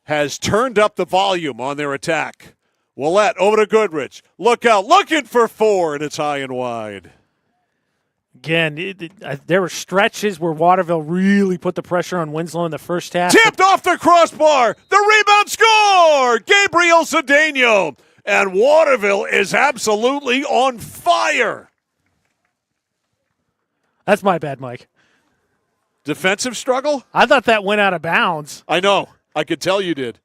has turned up the volume on their attack. Willett over to Goodrich. Look out, looking for 4, and it's high and wide. Again, there were stretches where Waterville really put the pressure on Winslow in the first half. Tipped off the crossbar. The rebound score. Gabriel Cedeno. And Waterville is absolutely on fire. That's my bad, Mike. Defensive struggle? I thought that went out of bounds. I know. I could tell you did.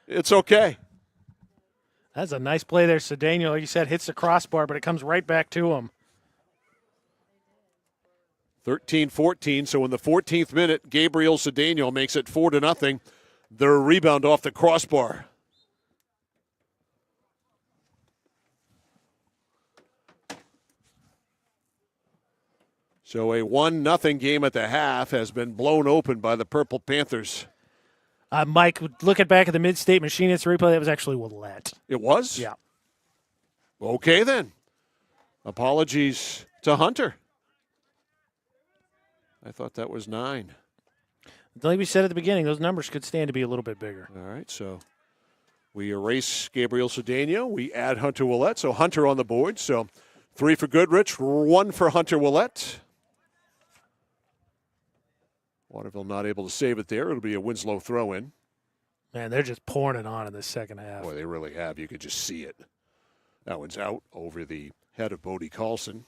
It's okay. That's a nice play there. Cedeno, like you said, hits the crossbar, but it comes right back to him. 13-14, so in the 14th minute, Gabriel Cedeno makes it 4-0. Their rebound off the crossbar. So a 1-0 game at the half has been blown open by the Purple Panthers. Mike, looking back at the mid-state machine, it's replay. That was actually Willett. It was? Yeah. Okay, then. Apologies to Hunter. I thought that was 9. Like we said at the beginning, those numbers could stand to be a little bit bigger. All right, so we erase Gabriel Cedeno. We add Hunter Willett. So Hunter on the board. So 3 for Goodrich, 1 for Hunter Willett. Waterville not able to save it there. It'll be a Winslow throw-in. Man, they're just pouring it on in the second half. Boy, they really have. You could just see it. That one's out over the head of Bodie Carlson.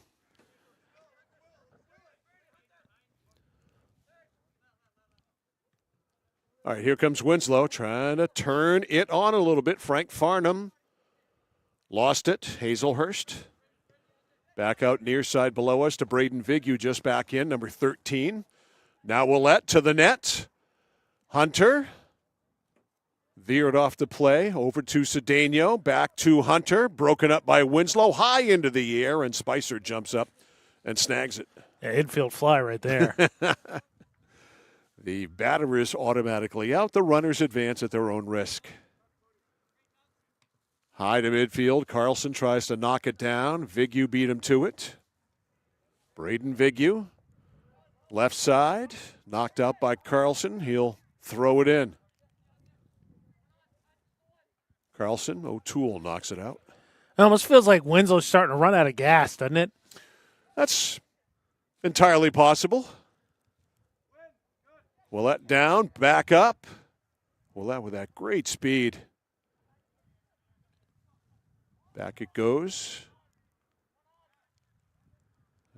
All right, here comes Winslow trying to turn it on a little bit. Frank Farnham lost it. Hazelhurst back out near side below us to Braden Vigue, just back in, number 13. Now Willett to the net. Hunter veered off the play over to Cedeno. Back to Hunter. Broken up by Winslow. High into the air, and Spicer jumps up and snags it. Yeah, infield fly right there. The batter is automatically out. The runners advance at their own risk. High to midfield. Carlson tries to knock it down. Vigue beat him to it. Braden Vigue. Left side. Knocked out by Carlson. He'll throw it in. Carlson. O'Toole knocks it out. It almost feels like Winslow's starting to run out of gas, doesn't it? That's entirely possible. Willett down, back up. Willett with that great speed. Back it goes.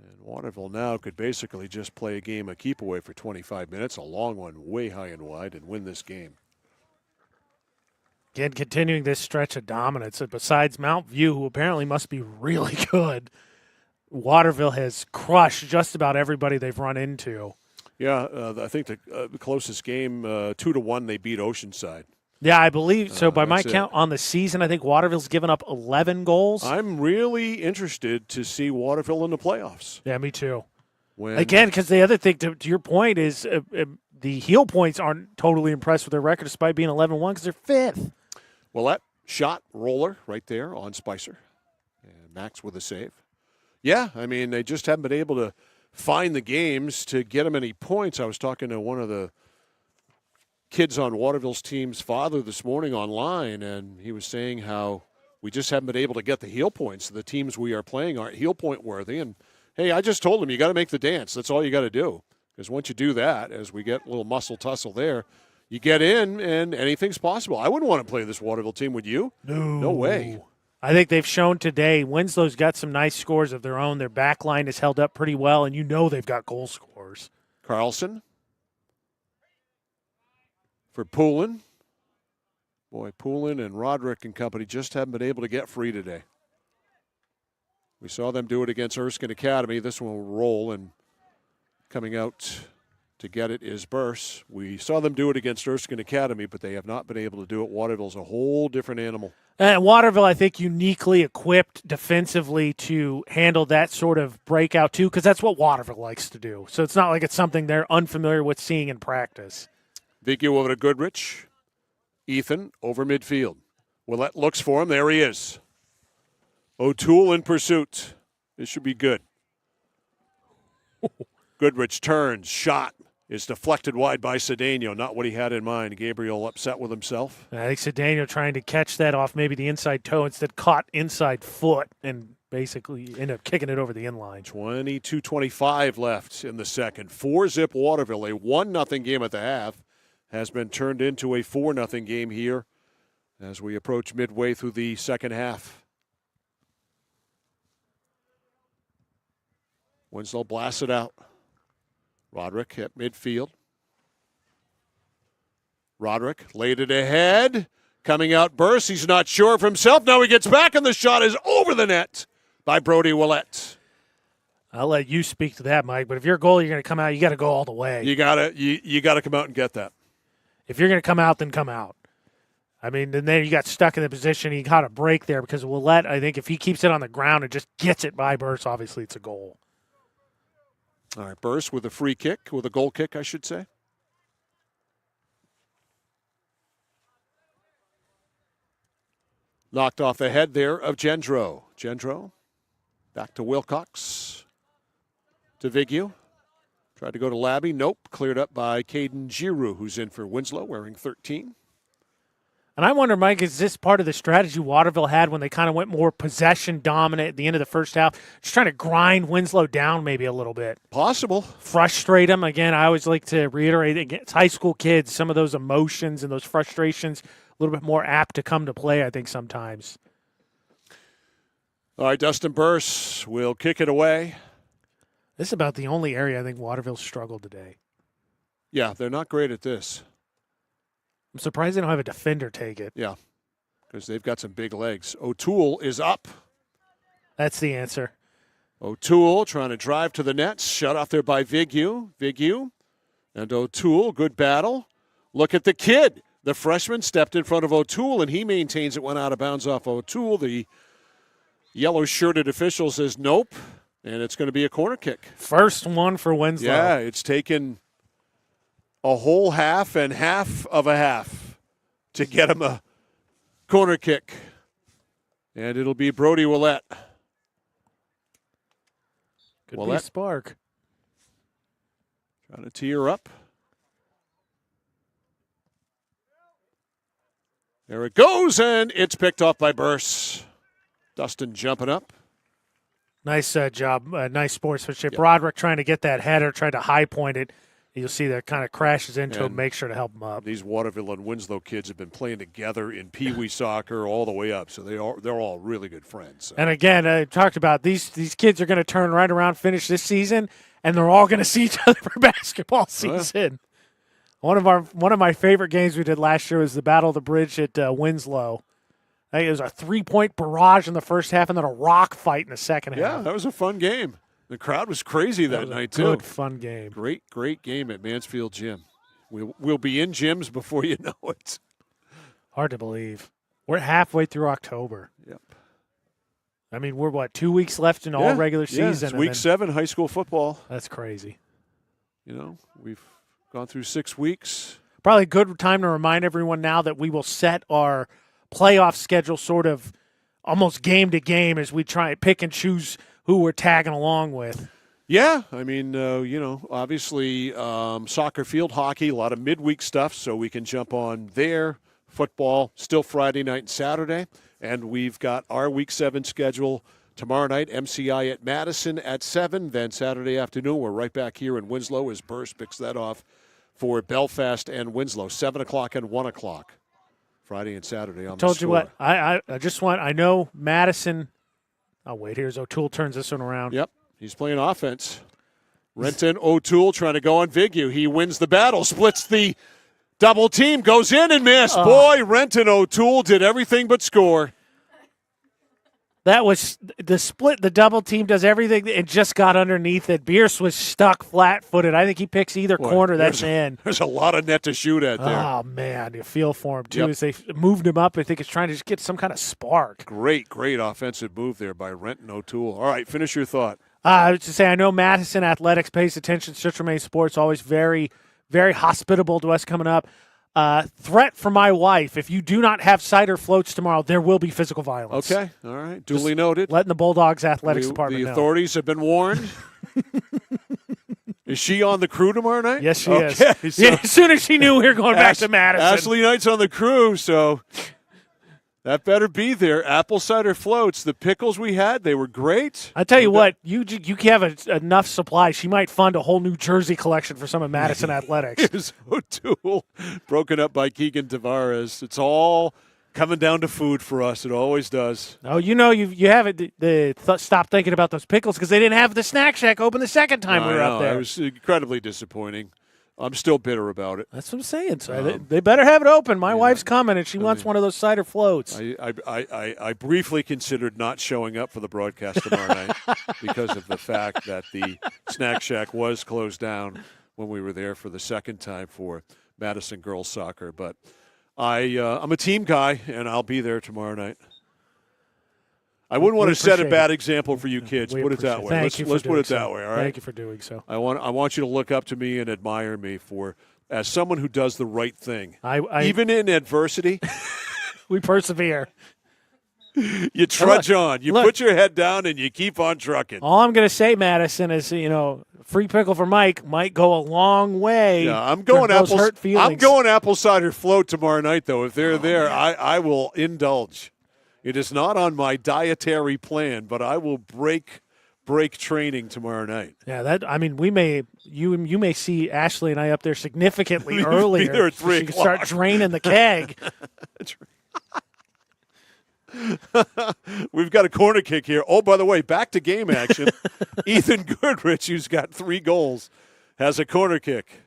And Waterville now could basically just play a game of keep away for 25 minutes, a long one way high and wide, and win this game. Again, continuing this stretch of dominance. Besides Mount View, who apparently must be really good, Waterville has crushed just about everybody they've run into. Yeah, I think the closest game, 2-1, they beat Oceanside. Yeah, I believe so. By my count, it. on the season, I think Waterville's given up 11 goals. I'm really interested to see Waterville in the playoffs. Yeah, me too. When, again, because the other thing, to your point, is the heel points aren't totally impressed with their record despite being 11-1 because they're fifth. Well, that shot roller right there on Spicer. And Max with a save. Yeah, I mean, they just haven't been able to find the games to get them any points. I was talking to one of the kids on Waterville's team's father this morning online, and he was saying how we just haven't been able to get the heel points. The teams we are playing aren't heel point worthy. And, hey, I just told him you got to make the dance. That's all you got to do. Because once you do that, as we get a little muscle tussle there, you get in and anything's possible. I wouldn't want to play this Waterville team, would you? No way. I think they've shown today Winslow's got some nice scores of their own. Their back line is held up pretty well, and you know they've got goal scorers. Carlson for Poulin. Boy, Poulin and Roderick and company just haven't been able to get free today. We saw them do it against Erskine Academy. This one will roll, and coming out To get it is Burse. We saw them do it against Erskine Academy, but they have not been able to do it. Waterville's a whole different animal. And Waterville, I think, uniquely equipped defensively to handle that sort of breakout, too, because that's what Waterville likes to do. So it's not like it's something they're unfamiliar with seeing in practice. Vigil over to Goodrich. Ethan over midfield. Willett looks for him. There he is. O'Toole in pursuit. This should be good. Goodrich turns. Shot is deflected wide by Cedeno. Not what he had in mind. Gabriel upset with himself. I think Cedeno trying to catch that off maybe the inside toe, instead caught inside foot and basically ended up kicking it over the inline. 22:25 left in the second. 4-zip Waterville. A 1-0 game at the half has been turned into a 4-0 game here as we approach midway through the second half. Winslow blasts it out. Roderick at midfield. Roderick laid it ahead. Coming out Burse. He's not sure of himself. Now he gets back, and the shot is over the net by Brody Willett. I'll let you speak to that, Mike. But if you're a goalie, you're going to come out, you got to go all the way. You gotta come out and get that. If you're going to come out, then come out. I mean, and then you got stuck in the position. He got a break there because Willett, I think if he keeps it on the ground and just gets it by Burse, obviously it's a goal. All right, Burse with a free kick, with a goal kick, I should say. Knocked off the head there of Gendro. Gendro back to Wilcox. To Vigil. Tried to go to Labby. Nope. Cleared up by Caden Giroux, who's in for Winslow, wearing 13. And I wonder, Mike, is this part of the strategy Waterville had when they kind of went more possession dominant at the end of the first half? Just trying to grind Winslow down maybe a little bit. Possible. Frustrate them. Again, I always like to reiterate against high school kids, some of those emotions and those frustrations, a little bit more apt to come to play, I think, sometimes. All right, Dustin Burse will kick it away. This is about the only area I think Waterville struggled today. Yeah, they're not great at this. I'm surprised they don't have a defender take it. Yeah, because they've got some big legs. O'Toole is up. That's the answer. O'Toole trying to drive to the net. Shut off there by Vigil. And O'Toole, good battle. Look at the kid. The freshman stepped in front of O'Toole, and he maintains it went out of bounds off O'Toole. The yellow-shirted official says nope, and it's going to be a corner kick. First one for Winslow. Yeah, it's taken a whole half and half of a half to get him a corner kick. And it'll be Brody Willett. Could be a spark. Trying to tee her up. There it goes, and it's picked off by Burse. Dustin jumping up. Nice job. Nice sportsmanship. Yep. Roderick trying to get that header, trying to high point it. You'll see that kind of crashes into him, make sure to help him up. These Waterville and Winslow kids have been playing together in Pee Wee soccer all the way up, so they're all really good friends. So. And again, I talked about these kids are going to turn right around, finish this season, and they're all going to see each other for basketball season. One of my favorite games we did last year was the Battle of the Bridge at Winslow. I think it was a 3-point barrage in the first half and then a rock fight in the second half. Yeah, that was a fun game. The crowd was crazy that night, too. Good, fun game. Great game at Mansfield Gym. We'll be in gyms before you know it. Hard to believe. We're halfway through October. Yep. I mean, we're, 2 weeks left in all regular season? Yeah, it's week 7, high school football. That's crazy. You know, we've gone through 6 weeks. Probably a good time to remind everyone now that we will set our playoff schedule sort of almost game to game as we try and pick and choose who we're tagging along with. Yeah, I mean, obviously soccer field hockey, a lot of midweek stuff, so we can jump on there. Football, still Friday night and Saturday. And we've got our Week 7 schedule tomorrow night, MCI at Madison at 7. Then Saturday afternoon, we're right back here in Winslow as Burse picks that off for Belfast and Winslow, 7 o'clock and 1 o'clock. Friday and Saturday on the Told score. you what, I know Madison. Oh, wait, here's O'Toole turns this one around. Yep, he's playing offense. Renton O'Toole trying to go on Vigil. He wins the battle, splits the double team, goes in and missed. Boy, Renton O'Toole did everything but score. That was the split. The double team does everything and just got underneath it. Bierce was stuck flat-footed. I think he picks either corner that's in. There's a lot of net to shoot at there. Oh, man. You feel for him, too, as they moved him up. I think it's trying to just get some kind of spark. Great offensive move there by Renton O'Toole. All right, finish your thought. I was to say, I know Madison Athletics pays attention. Central Maine Sports always very, very hospitable to us coming up. Threat for my wife. If you do not have cider floats tomorrow, there will be physical violence. Okay, all right. Duly noted. Letting the Bulldogs Athletics Department know. The authorities have been warned. Is she on the crew tomorrow night? Yes, she is. So yeah, as soon as she knew we were going back to Madison. Ashley Knight's on the crew, so that better be there. Apple cider floats. The pickles we had, they were great. I tell you what, you have enough supply. She might fund a whole New Jersey collection for some of Madison Athletics. Here's O'Toole, broken up by Keegan Tavares. It's all coming down to food for us. It always does. Oh, you haven't stopped thinking about those pickles because they didn't have the Snack Shack open the second time we were up there. It was incredibly disappointing. I'm still bitter about it. That's what I'm saying. So they better have it open. My wife's coming, and she wants one of those cider floats. I briefly considered not showing up for the broadcast tomorrow night because of the fact that the Snack Shack was closed down when we were there for the second time for Madison girls soccer. But I'm a team guy, and I'll be there tomorrow night. I wouldn't want to set a bad example for you kids. Put it that way. Let's put it that way. All right. Thank you for doing so. I want you to look up to me and admire me as someone who does the right thing. Even in adversity, we persevere. You trudge on. You put your head down and you keep on trucking. All I'm going to say, Madison, is free pickle for Mike might go a long way. Yeah, I'm going apple cider float tomorrow night though. If they're there, I will indulge. It is not on my dietary plan, but I will break training tomorrow night. Yeah, you may see Ashley and I up there significantly earlier. Be there at 3 so she can start draining the keg. That's right. We've got a corner kick here. Oh, by the way, back to game action. Ethan Goodrich, who's got 3 goals, has a corner kick.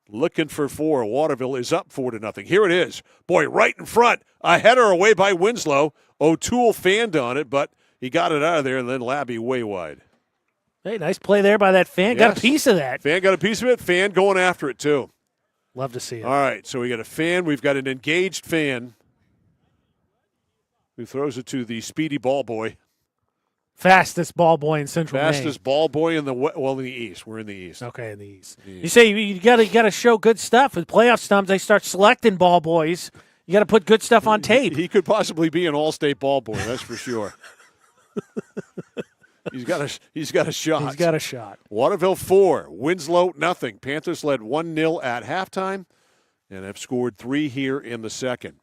Looking for 4. Waterville is up 4-0. Here it is. Boy, right in front. A header away by Winslow. O'Toole fanned on it, but he got it out of there, and then Labby way wide. Hey, nice play there by that fan. Yes. Got a piece of that. Fan got a piece of it. Fan going after it, too. Love to see it. All right, so we got a fan. We've got an engaged fan who throws it to the speedy ball boy. Fastest ball boy in Central Maine. Fastest ball boy in the East. We're in the East. Okay, in the East. You say you got to show good stuff with playoff stumps. They start selecting ball boys. You got to put good stuff on tape. He could possibly be an all-state ball boy. That's for sure. He's got a shot. He's got a shot. Waterville 4, Winslow nothing. Panthers led 1-0 at halftime and have scored 3 here in the second.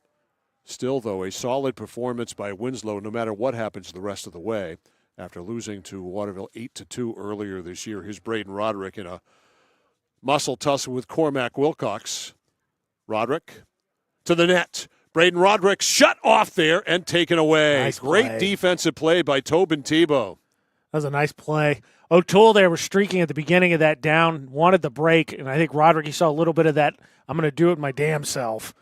Still, though, a solid performance by Winslow, no matter what happens the rest of the way. After losing to Waterville 8-2 earlier this year, here's Braden Roderick in a muscle tussle with Cormac Wilcox. Roderick to the net. Braden Roderick shut off there and taken away. Nice Great play. Defensive play by Tobin Tebow. That was a nice play. O'Toole there was streaking at the beginning of that down, wanted the break, and I think Roderick, he saw a little bit of that, I'm going to do it my damn self.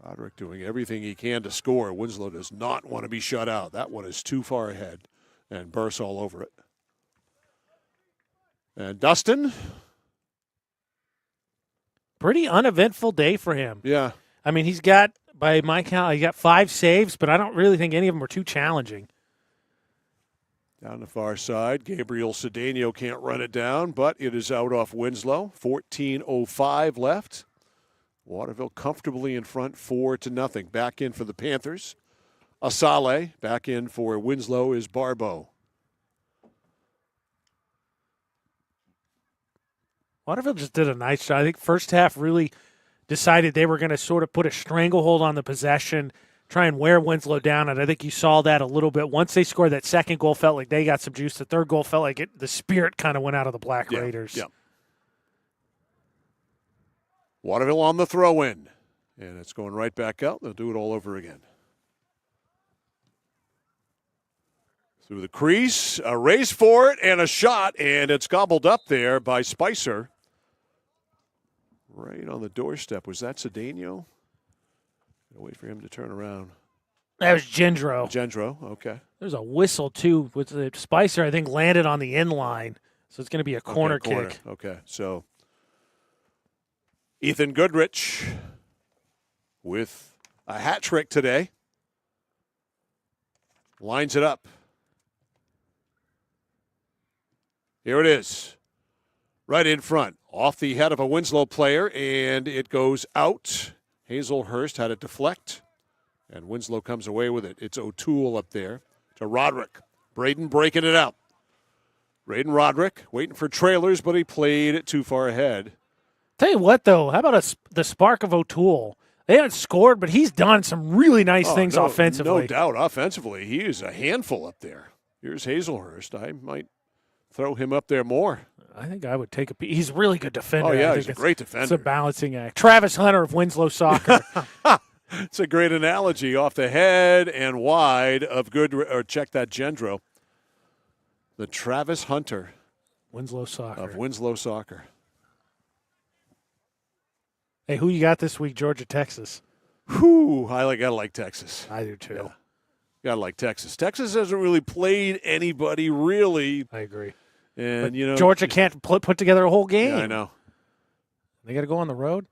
Roderick doing everything he can to score. Winslow does not want to be shut out. That one is too far ahead. And bursts all over it. And Dustin. Pretty uneventful day for him. Yeah. I mean, he's got, by my count, he got 5 saves, but I don't really think any of them were too challenging. Down the far side, Gabriel Cedeno can't run it down, but it is out off Winslow. 14:05 left. Waterville comfortably in front, 4-0. Back in for the Panthers. Asale. Back in for Winslow is Barbeau. Waterville just did a nice job. I think first half really decided they were going to sort of put a stranglehold on the possession, try and wear Winslow down, and I think you saw that a little bit. Once they scored that second goal, felt like they got some juice. The third goal felt like the spirit kind of went out of the Black Raiders. Yeah. Waterville on the throw-in, and it's going right back out. They'll do it all over again. Through the crease, a race for it, and a shot, and it's gobbled up there by Spicer. Right on the doorstep. Was that Cedeno? Wait for him to turn around. That was Gendro. Gendro, okay. There's a whistle, too, with the Spicer, I think, landed on the end line. So it's going to be a corner kick. Okay, so Ethan Goodrich with a hat trick today. Lines it up. Here it is. Right in front. Off the head of a Winslow player, and it goes out. Hazelhurst had it deflect, and Winslow comes away with it. It's O'Toole up there to Roderick. Braden breaking it out. Braden Roderick waiting for trailers, but he played it too far ahead. Tell you what, though, how about the spark of O'Toole? They haven't scored, but he's done some really nice things offensively. No doubt, offensively. He is a handful up there. Here's Hazelhurst. I might throw him up there more. I think I would take a peek. He's a really good defender. Oh, yeah, he's a great defender. It's a balancing act. Travis Hunter of Winslow Soccer. It's a great analogy. Off the head and wide of check that Gendro. The Travis Hunter. Winslow Soccer. Of Winslow Soccer. Hey, who you got this week, Georgia, Texas? Whew, gotta like Texas. I do too. Yeah. Gotta like Texas. Texas hasn't really played anybody, really. I agree. And, but Georgia can't put together a whole game. Yeah, I know. They got to go on the road.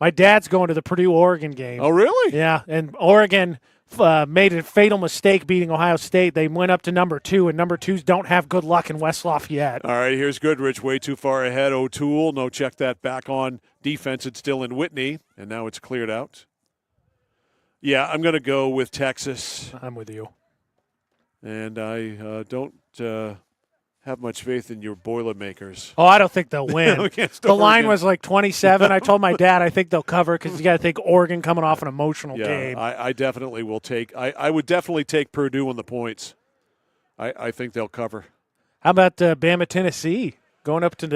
My dad's going to the Purdue-Oregon game. Oh, really? Yeah, and Oregon made a fatal mistake beating Ohio State. They went up to number 2, and number 2s don't have good luck in West Lafayette. All right, here's Goodrich way too far ahead. O'Toole, no, check that back on defense. It's still in Whitney, and now it's cleared out. Yeah, I'm going to go with Texas. I'm with you. And I don't have much faith in your Boilermakers. Oh, I don't think they'll win. The line was like 27. I told my dad I think they'll cover because you got to think Oregon coming off an emotional game. I definitely will take. I would definitely take Purdue on the points. I think they'll cover. How about Bama, Tennessee? Going up to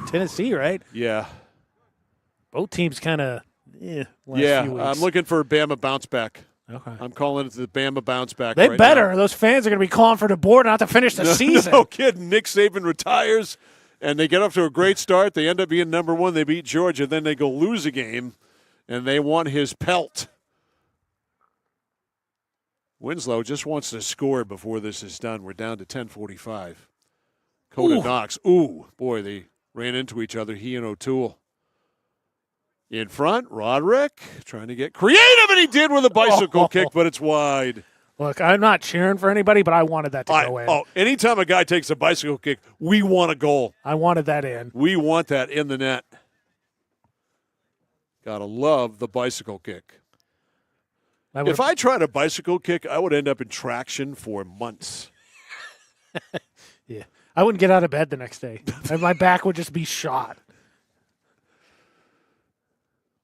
Tennessee, right? Yeah. Both teams kind of, yeah. Few weeks. I'm looking for Bama bounce back. Okay. I'm calling it the Bama bounce back. They right better. now. Those fans are going to be calling for the board not to finish the season. No kidding. Nick Saban retires, and they get off to a great start. They end up being number 1. They beat Georgia. Then they go lose a game, and they want his pelt. Winslow just wants to score before this is done. We're down to 10:45. Coda Knox. Ooh, boy, they ran into each other, he and O'Toole. In front, Roderick trying to get creative, and he did with a bicycle kick, but it's wide. Look, I'm not cheering for anybody, but I wanted that to go in. Oh, anytime a guy takes a bicycle kick, we want a goal. I wanted that in. We want that in the net. Gotta love the bicycle kick. If I tried a bicycle kick, I would end up in traction for months. Yeah. I wouldn't get out of bed the next day. And my back would just be shot.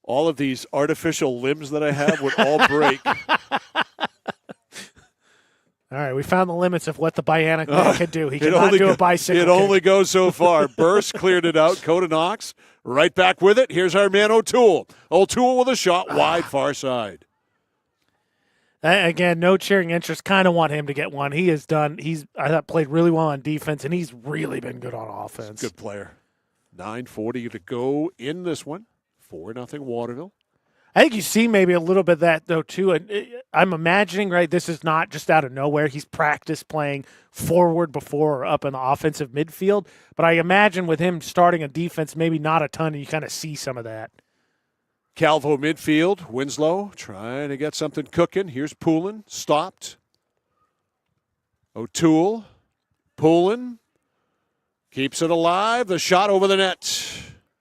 All of these artificial limbs that I have would all break. All right, we found the limits of what the Bionic Man can do. He cannot do a bicycle It kick. only goes so far. Burst cleared it out. Coda Knox right back with it. Here's our man O'Toole. O'Toole with a shot wide far side. Again, no cheering interest. Kind of want him to get one. He has done. I thought played really well on defense, and he's really been good on offense. Good player. 9:40 to go in this one. 4-0 Waterville. I think you see maybe a little bit of that, though, too. And I'm imagining, right, this is not just out of nowhere. He's practiced playing forward before or up in the offensive midfield. But I imagine with him starting a defense, maybe not a ton, and you kind of see some of that. Calvo midfield. Winslow trying to get something cooking. Here's Poulin. Stopped. O'Toole. Poulin. Keeps it alive. The shot over the net.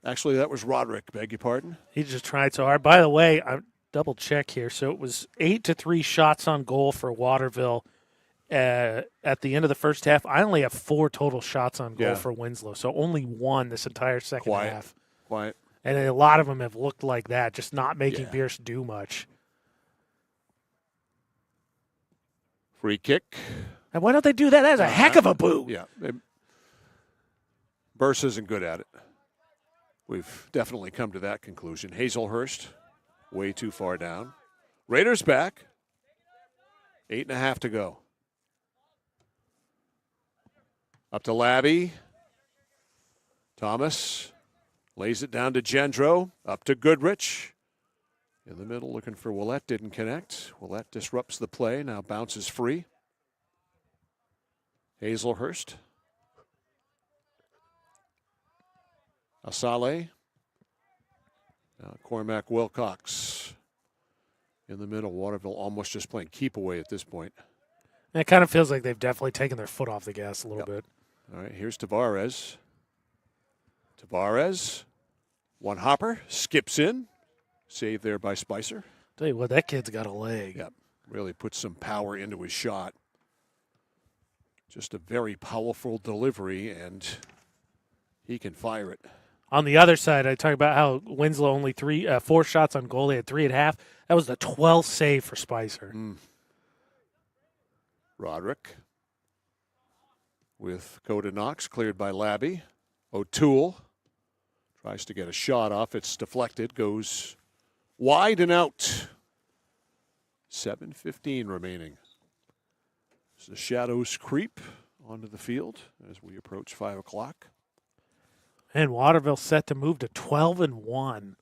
Actually, that was Roderick. Beg your pardon. He just tried so hard. By the way, I double check here. So it was 8-3 shots on goal for Waterville at the end of the first half. I only have 4 total shots on goal for Winslow, so only 1 this entire second half. Quiet. And a lot of them have looked like that, just not making Pierce do much. Free kick. And why don't they do that? That's a heck of a boot. Yeah. Burse isn't good at it. We've definitely come to that conclusion. Hazelhurst, way too far down. Raiders back. 8.5 to go. Up to Labby. Thomas lays it down to Gendro. Up to Goodrich. In the middle, looking for Willett, didn't connect. Willett disrupts the play, now bounces free. Hazelhurst. Asale. Now Cormac Wilcox. In the middle, Waterville almost just playing keep away at this point. And it kind of feels like they've definitely taken their foot off the gas a little bit. All right, here's Tavares. Tavares, one hopper, skips in. Saved there by Spicer. Tell you what, that kid's got a leg. Yep, really puts some power into his shot. Just a very powerful delivery, and he can fire it. On the other side, I talk about how Winslow only 4 shots on goal. They had 3.5. That was the 12th save for Spicer. Roderick with Coda Knox, cleared by Labby. O'Toole tries to get a shot off. It's deflected, goes wide and out. 7:15 remaining. As the shadows creep onto the field as we approach 5 o'clock. And Waterville set to move to 12-1.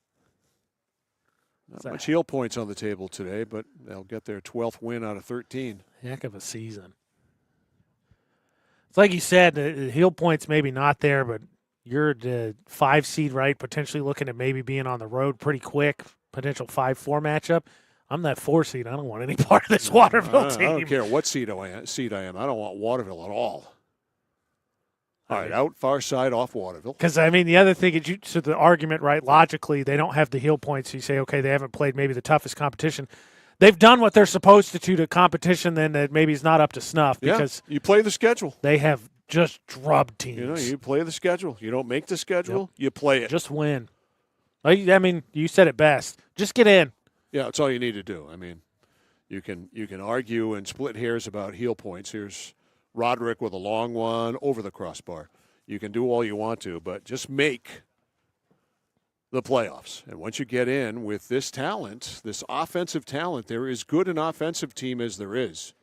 Not much heel points on the table today, but they'll get their 12th win out of 13. Heck of a season. It's like you said, the heel points maybe not there, but you're the 5 seed, right? Potentially looking at maybe being on the road pretty quick. Potential 5-4 matchup. I'm that 4 seed. I don't want any part of this Waterville team. I don't care what seed I am. I don't want Waterville at all. All right, out far side off Waterville. Because, I mean, the other thing is, so the argument, right, logically, they don't have the heel points. So you say, okay, they haven't played maybe the toughest competition. They've done what they're supposed to the competition, then that maybe is not up to snuff. Because you play the schedule. They have just drubbed teams. You play the schedule. You don't make the schedule, you play it. Just win. I mean, you said it best. Just get in. Yeah, that's all you need to do. I mean, you can argue and split hairs about heel points. Here's Roderick with a long one over the crossbar. You can do all you want to, but just make the playoffs. And once you get in with this talent, this offensive talent, they're as good an offensive team as there is.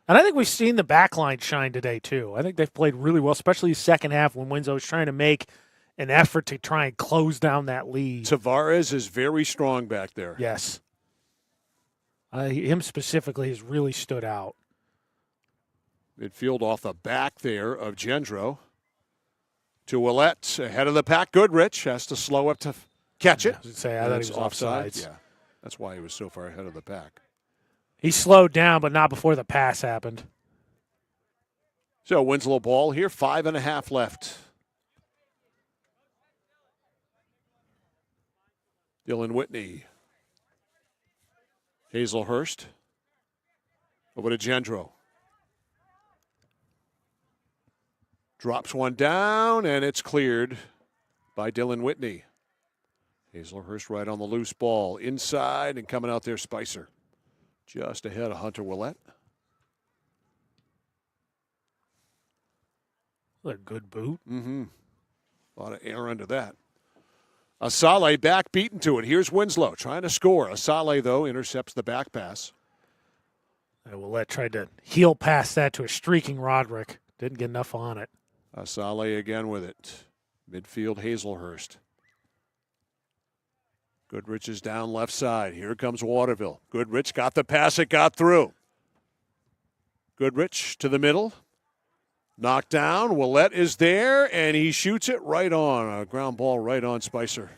And I think we've seen the back line shine today, too. I think they've played really well, especially the second half when Winslow was trying to make an effort to try and close down that lead. Tavares is very strong back there. Yes. Him specifically has really stood out. Midfield off the back there of Gendro. To Willett, ahead of the pack. Goodrich has to slow up to catch it. I thought he was offsides. Yeah, that's why he was so far ahead of the pack. He slowed down, but not before the pass happened. So Winslow ball here, 5.5 left. Dylan Whitney. Hazelhurst. Over to Gendro. Drops one down, and it's cleared by Dylan Whitney. Hazelhurst right on the loose ball. Inside and coming out there, Spicer. Just ahead of Hunter Willett. What a good boot. Mm-hmm. A lot of air under that. Asale back beaten to it. Here's Winslow trying to score. Asale, though, intercepts the back pass. Willett tried to heel pass that to a streaking Roderick. Didn't get enough on it. Asale again with it. Midfield, Hazelhurst. Goodrich is down left side. Here comes Waterville. Goodrich got the pass. It got through. Goodrich to the middle. Knocked down. Willett is there, and he shoots it right on. A ground ball right on Spicer.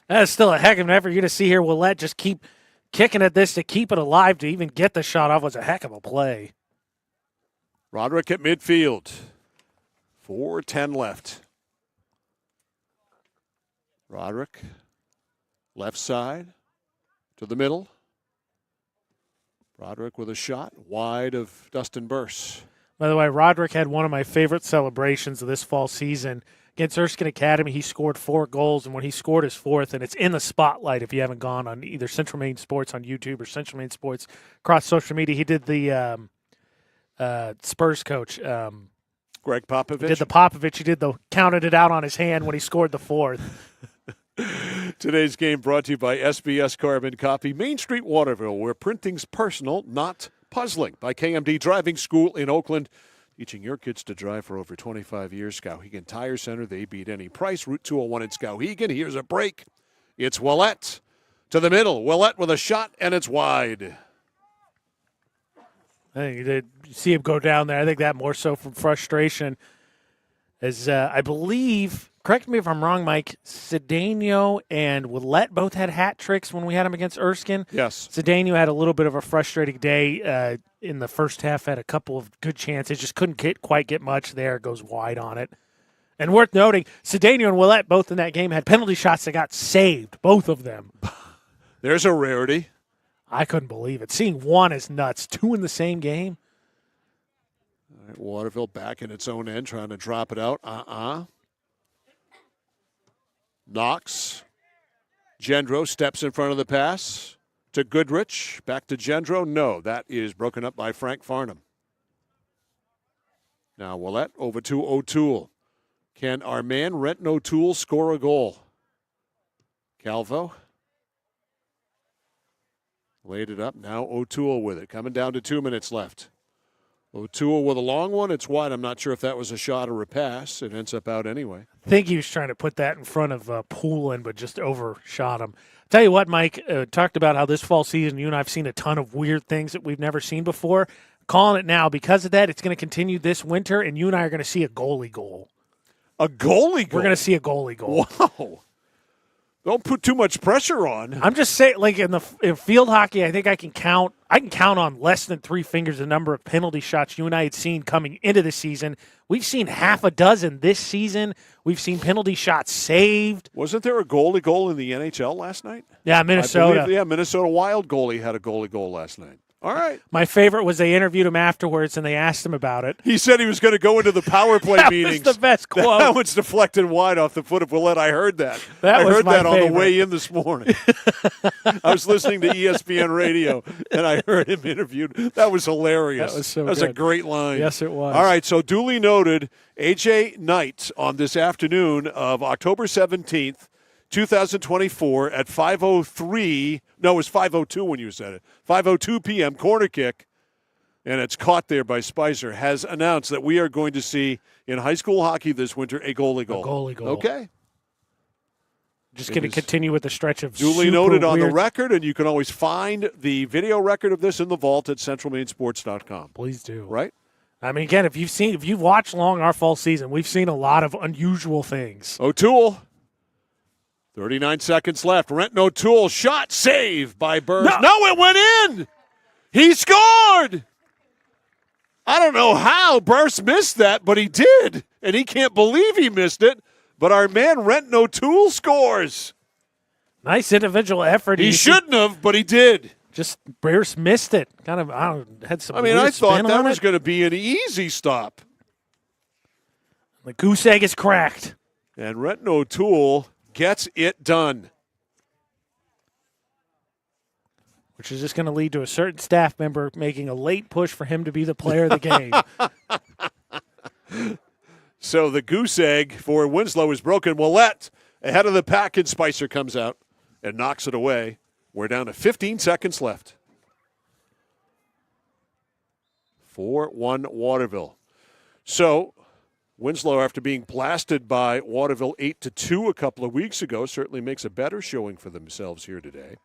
That's still a heck of an effort. You're going to see here Willett just keep kicking at this to keep it alive to even get the shot off. Was a heck of a play. Roderick at midfield. 4:10 left. Roderick, left side to the middle. Roderick with a shot wide of Dustin Burse. By the way, Roderick had one of my favorite celebrations of this fall season. Against Erskine Academy, he scored 4 goals, and when he scored his 4th, and it's in the spotlight if you haven't gone on either Central Maine Sports on YouTube or Central Maine Sports across social media. He did the Spurs coach. Greg Popovich? He did the Popovich. He did counted it out on his hand when he scored the 4th. Today's game brought to you by SBS Carbon Copy, Main Street, Waterville, where printing's personal, not puzzling. By KMD Driving School in Oakland, teaching your kids to drive for over 25 years. Skowhegan Tire Center, they beat any price. Route 201 in Skowhegan. Here's a break. It's Willett. To the middle. Willett with a shot, and it's wide. I think you did see him go down there. I think that more so from frustration. As I believe, correct me if I'm wrong, Mike, Cedeno and Willett both had hat tricks when we had them against Erskine. Yes. Cedeno had a little bit of a frustrating day in the first half, had a couple of good chances, just couldn't quite get much there, goes wide on it. And worth noting, Cedeno and Willett both in that game had penalty shots that got saved, both of them. There's a rarity. I couldn't believe it. Seeing one is nuts. Two in the same game. All right, Waterville back in its own end, trying to drop it out. Knox. Gendro steps in front of the pass to Goodrich. Back to Gendro. No, that is broken up by Frank Farnham. Now Willett over to O'Toole. Can our man Renton O'Toole score a goal? Calvo. Laid it up. Now O'Toole with it. Coming down to 2 minutes left. O'Toole with a long one. It's wide. I'm not sure if that was a shot or a pass. It ends up out anyway. I think he was trying to put that in front of Poulin, but just overshot him. Tell you what, Mike, talked about how this fall season you and I have seen a ton of weird things that we've never seen before. Calling it now. Because of that, it's going to continue this winter, and you and I are going to see a goalie goal. A goalie goal? We're going to see a goalie goal. Wow. Don't put too much pressure on. I'm just saying, like in field hockey, I think I can count on less than 3 fingers the number of penalty shots you and I had seen coming into the season. We've seen half a dozen this season. We've seen penalty shots saved. Wasn't there a goalie goal in the NHL last night? Yeah, Minnesota. Minnesota Wild goalie had a goalie goal last night. All right. My favorite was they interviewed him afterwards and they asked him about it. He said he was going to go into the power play meetings. That was the best quote. That one's deflected wide off the foot of Willett. I heard that. I heard my that favorite. On the way in this morning. I was listening to ESPN radio, and I heard him interviewed. That was hilarious. That was so That was good. a great line. Yes, it was. All right, so duly noted, A.J. Knight on this afternoon of October 17th, 2024 at 5:03. No, it was 5:02 when you said it. 5:02 p.m. corner kick, and it's caught there by Spicer, has announced that we are going to see in high school hockey this winter a goalie goal. A goalie goal. Okay. Just going to continue with the stretch of duly super noted on weird. the record, and you can always find the video record of this in the vault at centralmainsports.com. Please do. Right? I mean, again, if you've watched long our fall season, we've seen a lot of unusual things. O'Toole. 39 seconds left. Renton O'Toole shot, save by Burns. No, it went in. He scored. I don't know how Burns missed that, but he did. And he can't believe he missed it. But our man Renton O'Toole scores. Nice individual effort. He shouldn't have, but he did. Just Burns missed it. Kind of, had some. I mean, weird I thought spin that on was it. going to be an easy stop. The goose egg is cracked. And Renton O'Toole gets it done. Which is just going to lead to a certain staff member making a late push for him to be the player of the game. So the goose egg for Winslow is broken. Willett ahead of the pack, and Spicer comes out and knocks it away. We're down to 15 seconds left. 4-1 Waterville. So Winslow, after being blasted by Waterville 8-2 a couple of weeks ago, certainly makes a better showing for themselves here today.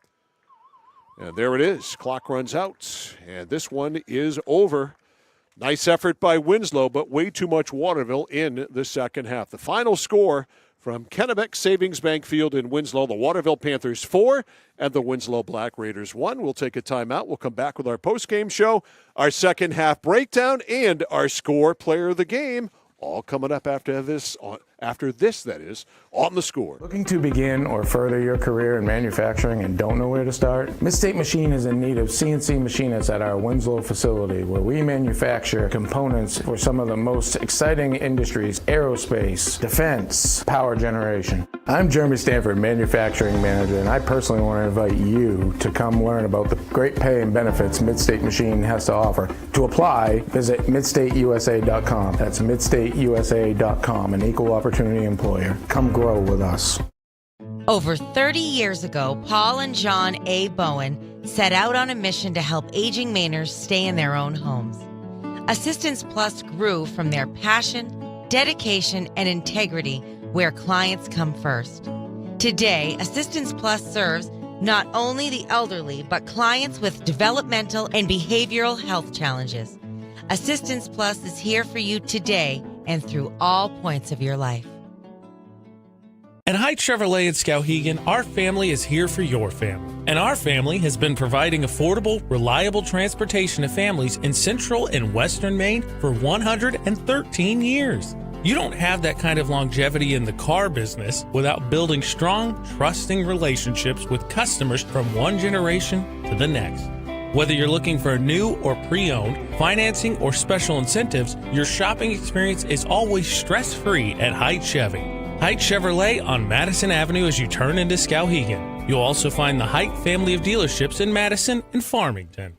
And there it is. Clock runs out, and this one is over. Nice effort by Winslow, but way too much Waterville in the second half. The final score from Kennebec Savings Bank Field in Winslow, the Waterville Panthers 4 and the Winslow Black Raiders 1. We'll take a timeout. We'll come back with our post-game show, our second half breakdown, and our score player of the game. All coming up after this, on The Score. Looking to begin or further your career in manufacturing and don't know where to start? Midstate Machine is in need of CNC machinists at our Winslow facility, where we manufacture components for some of the most exciting industries: aerospace, defense, power generation. I'm Jeremy Stanford, manufacturing manager, and I personally want to invite you to come learn about the great pay and benefits Midstate Machine has to offer. To apply, visit midstateusa.com. That's midstateusa.com, an equal opportunity employer. Come grow with us. Over 30 years ago, Paul and John A. Bowen set out on a mission to help aging Mainers stay in their own homes. Assistance Plus grew from their passion, dedication, and integrity, where clients come first. Today, Assistance Plus serves not only the elderly, but clients with developmental and behavioral health challenges. Assistance Plus is here for you today and through all points of your life. At Haight Chevrolet in Skowhegan, our family is here for your family. And our family has been providing affordable, reliable transportation to families in central and western Maine for 113 years. You don't have that kind of longevity in the car business without building strong, trusting relationships with customers from one generation to the next. Whether you're looking for new or pre-owned, financing, or special incentives, your shopping experience is always stress-free at Haight Chevy. Haight Chevrolet on Madison Avenue as you turn into Skowhegan. You'll also find the Haight family of dealerships in Madison and Farmington.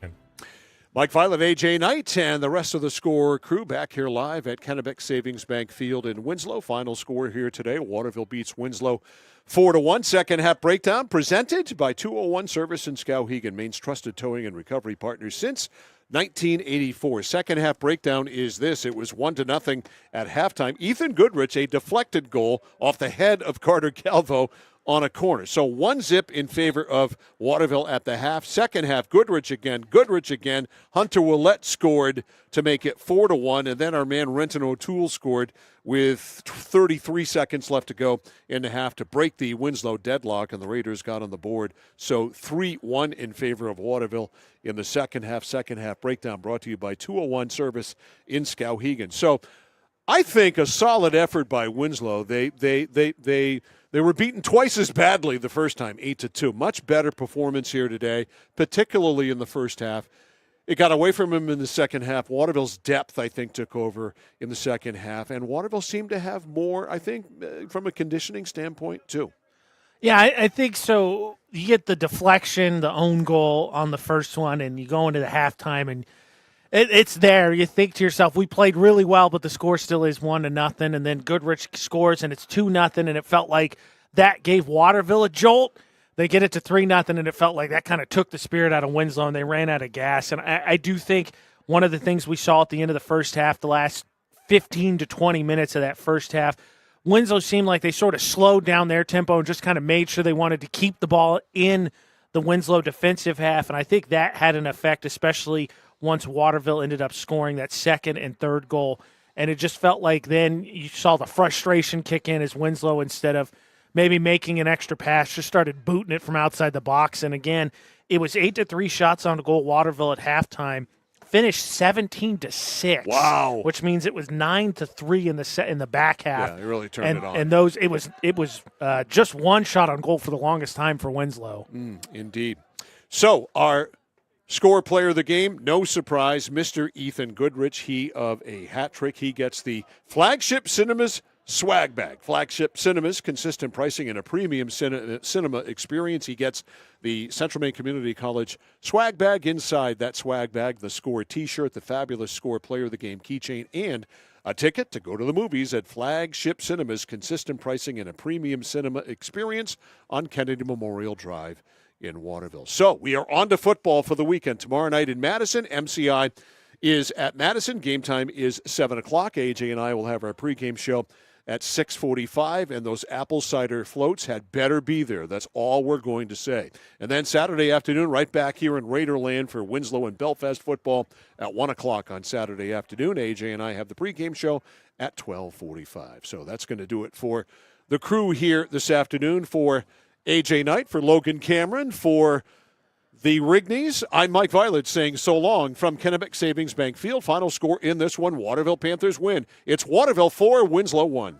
Mike Violet, AJ Knight, and the rest of the Score crew back here live at Kennebec Savings Bank Field in Winslow. Final score here today, Waterville beats Winslow 4-1. Second half breakdown presented by 201 Service in Skowhegan, Maine's trusted towing and recovery partner since 1984. Second half breakdown is this. It was 1-0 at halftime. Ethan Goodrich, a deflected goal off the head of Carter Calvo on a corner. So 1-0 in favor of Waterville at the half. Second half, Goodrich again. Hunter Willette scored to make it 4-1, and then our man Renton O'Toole scored with 33 seconds left to go in the half to break the Winslow deadlock, and the Raiders got on the board. So 3-1 in favor of Waterville in the second half. Second half breakdown brought to you by 201 Service in Skowhegan. So I think a solid effort by Winslow. They were beaten twice as badly the first time, 8-2. Much better performance here today, particularly in the first half. It got away from him in the second half. Waterville's depth, I think, took over in the second half, and Waterville seemed to have more, I think, from a conditioning standpoint, too. Yeah, I think so. You get the deflection, the own goal on the first one, and you go into the halftime, and it's there. You think to yourself, we played really well, but the score still is 1-0, and then Goodrich scores, and it's 2-0, and it felt like that gave Waterville a jolt. They get it to 3-0, and it felt like that kind of took the spirit out of Winslow, and they ran out of gas. And I do think one of the things we saw at the end of the first half, the last 15 to 20 minutes of that first half, Winslow seemed like they sort of slowed down their tempo and just kind of made sure they wanted to keep the ball in the Winslow defensive half, and I think that had an effect, especially once Waterville ended up scoring that second and third goal. And it just felt like then you saw the frustration kick in as Winslow, instead of maybe making an extra pass, just started booting it from outside the box. And again, it was 8-3 shots on goal Waterville at halftime, finished 17-6. Wow. Which means it was 9-3 in the back half. Yeah, they really turned it on. And those it was just one shot on goal for the longest time for Winslow. Indeed. So our score player of the game, no surprise, Mr. Ethan Goodrich. He of a hat trick. He gets the Flagship Cinemas swag bag. Flagship Cinemas, consistent pricing and a premium cinema experience. He gets the Central Maine Community College swag bag. Inside that swag bag, the Score t-shirt, the fabulous Score player of the game keychain, and a ticket to go to the movies at Flagship Cinemas, consistent pricing and a premium cinema experience on Kennedy Memorial Drive in Waterville. So we are on to football for the weekend. Tomorrow night in Madison, MCI is at Madison. Game time is 7 o'clock. AJ and I will have our pregame show at 6:45, and those apple cider floats had better be there. That's all we're going to say. And then Saturday afternoon, right back here in Raiderland for Winslow and Belfast football at 1 o'clock on Saturday afternoon. AJ and I have the pregame show at 12:45. So that's going to do it for the crew here this afternoon. For AJ Knight, for Logan Cameron, for the Rigneys, I'm Mike Violet saying so long from Kennebec Savings Bank Field. Final score in this one, Waterville Panthers win. It's Waterville 4, Winslow 1.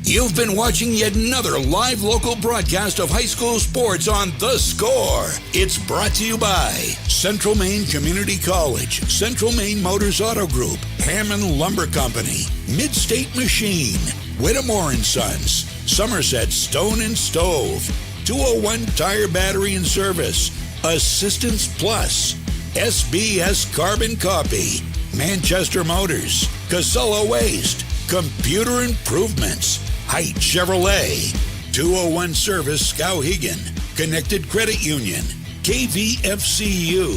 You've been watching yet another live local broadcast of high school sports on The Score. It's brought to you by Central Maine Community College, Central Maine Motors Auto Group, Hammond Lumber Company, Midstate Machine, Whittemore & Sons, Somerset Stone and Stove, 201 Tire Battery and Service, Assistance Plus, SBS Carbon Copy, Manchester Motors, Casella Waste, Computer Improvements, Haight Chevrolet, 201 Service Skowhegan, Connected Credit Union, KVFCU,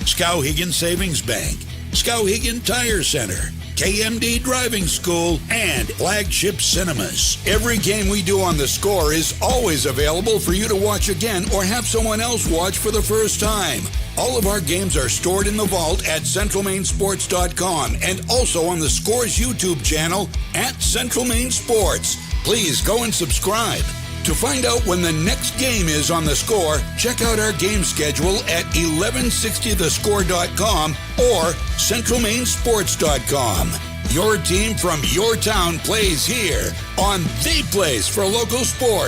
Skowhegan Savings Bank, Skowhegan Tire Center, KMD Driving School, and Flagship Cinemas. Every game we do on The Score is always available for you to watch again or have someone else watch for the first time. All of our games are stored in the vault at CentralMainSports.com and also on The Score's YouTube channel at Central Main Sports. Please go and subscribe. To find out when the next game is on The Score, check out our game schedule at 1160thescore.com or CentralMainSports.com. Your team from your town plays here on the place for local sports.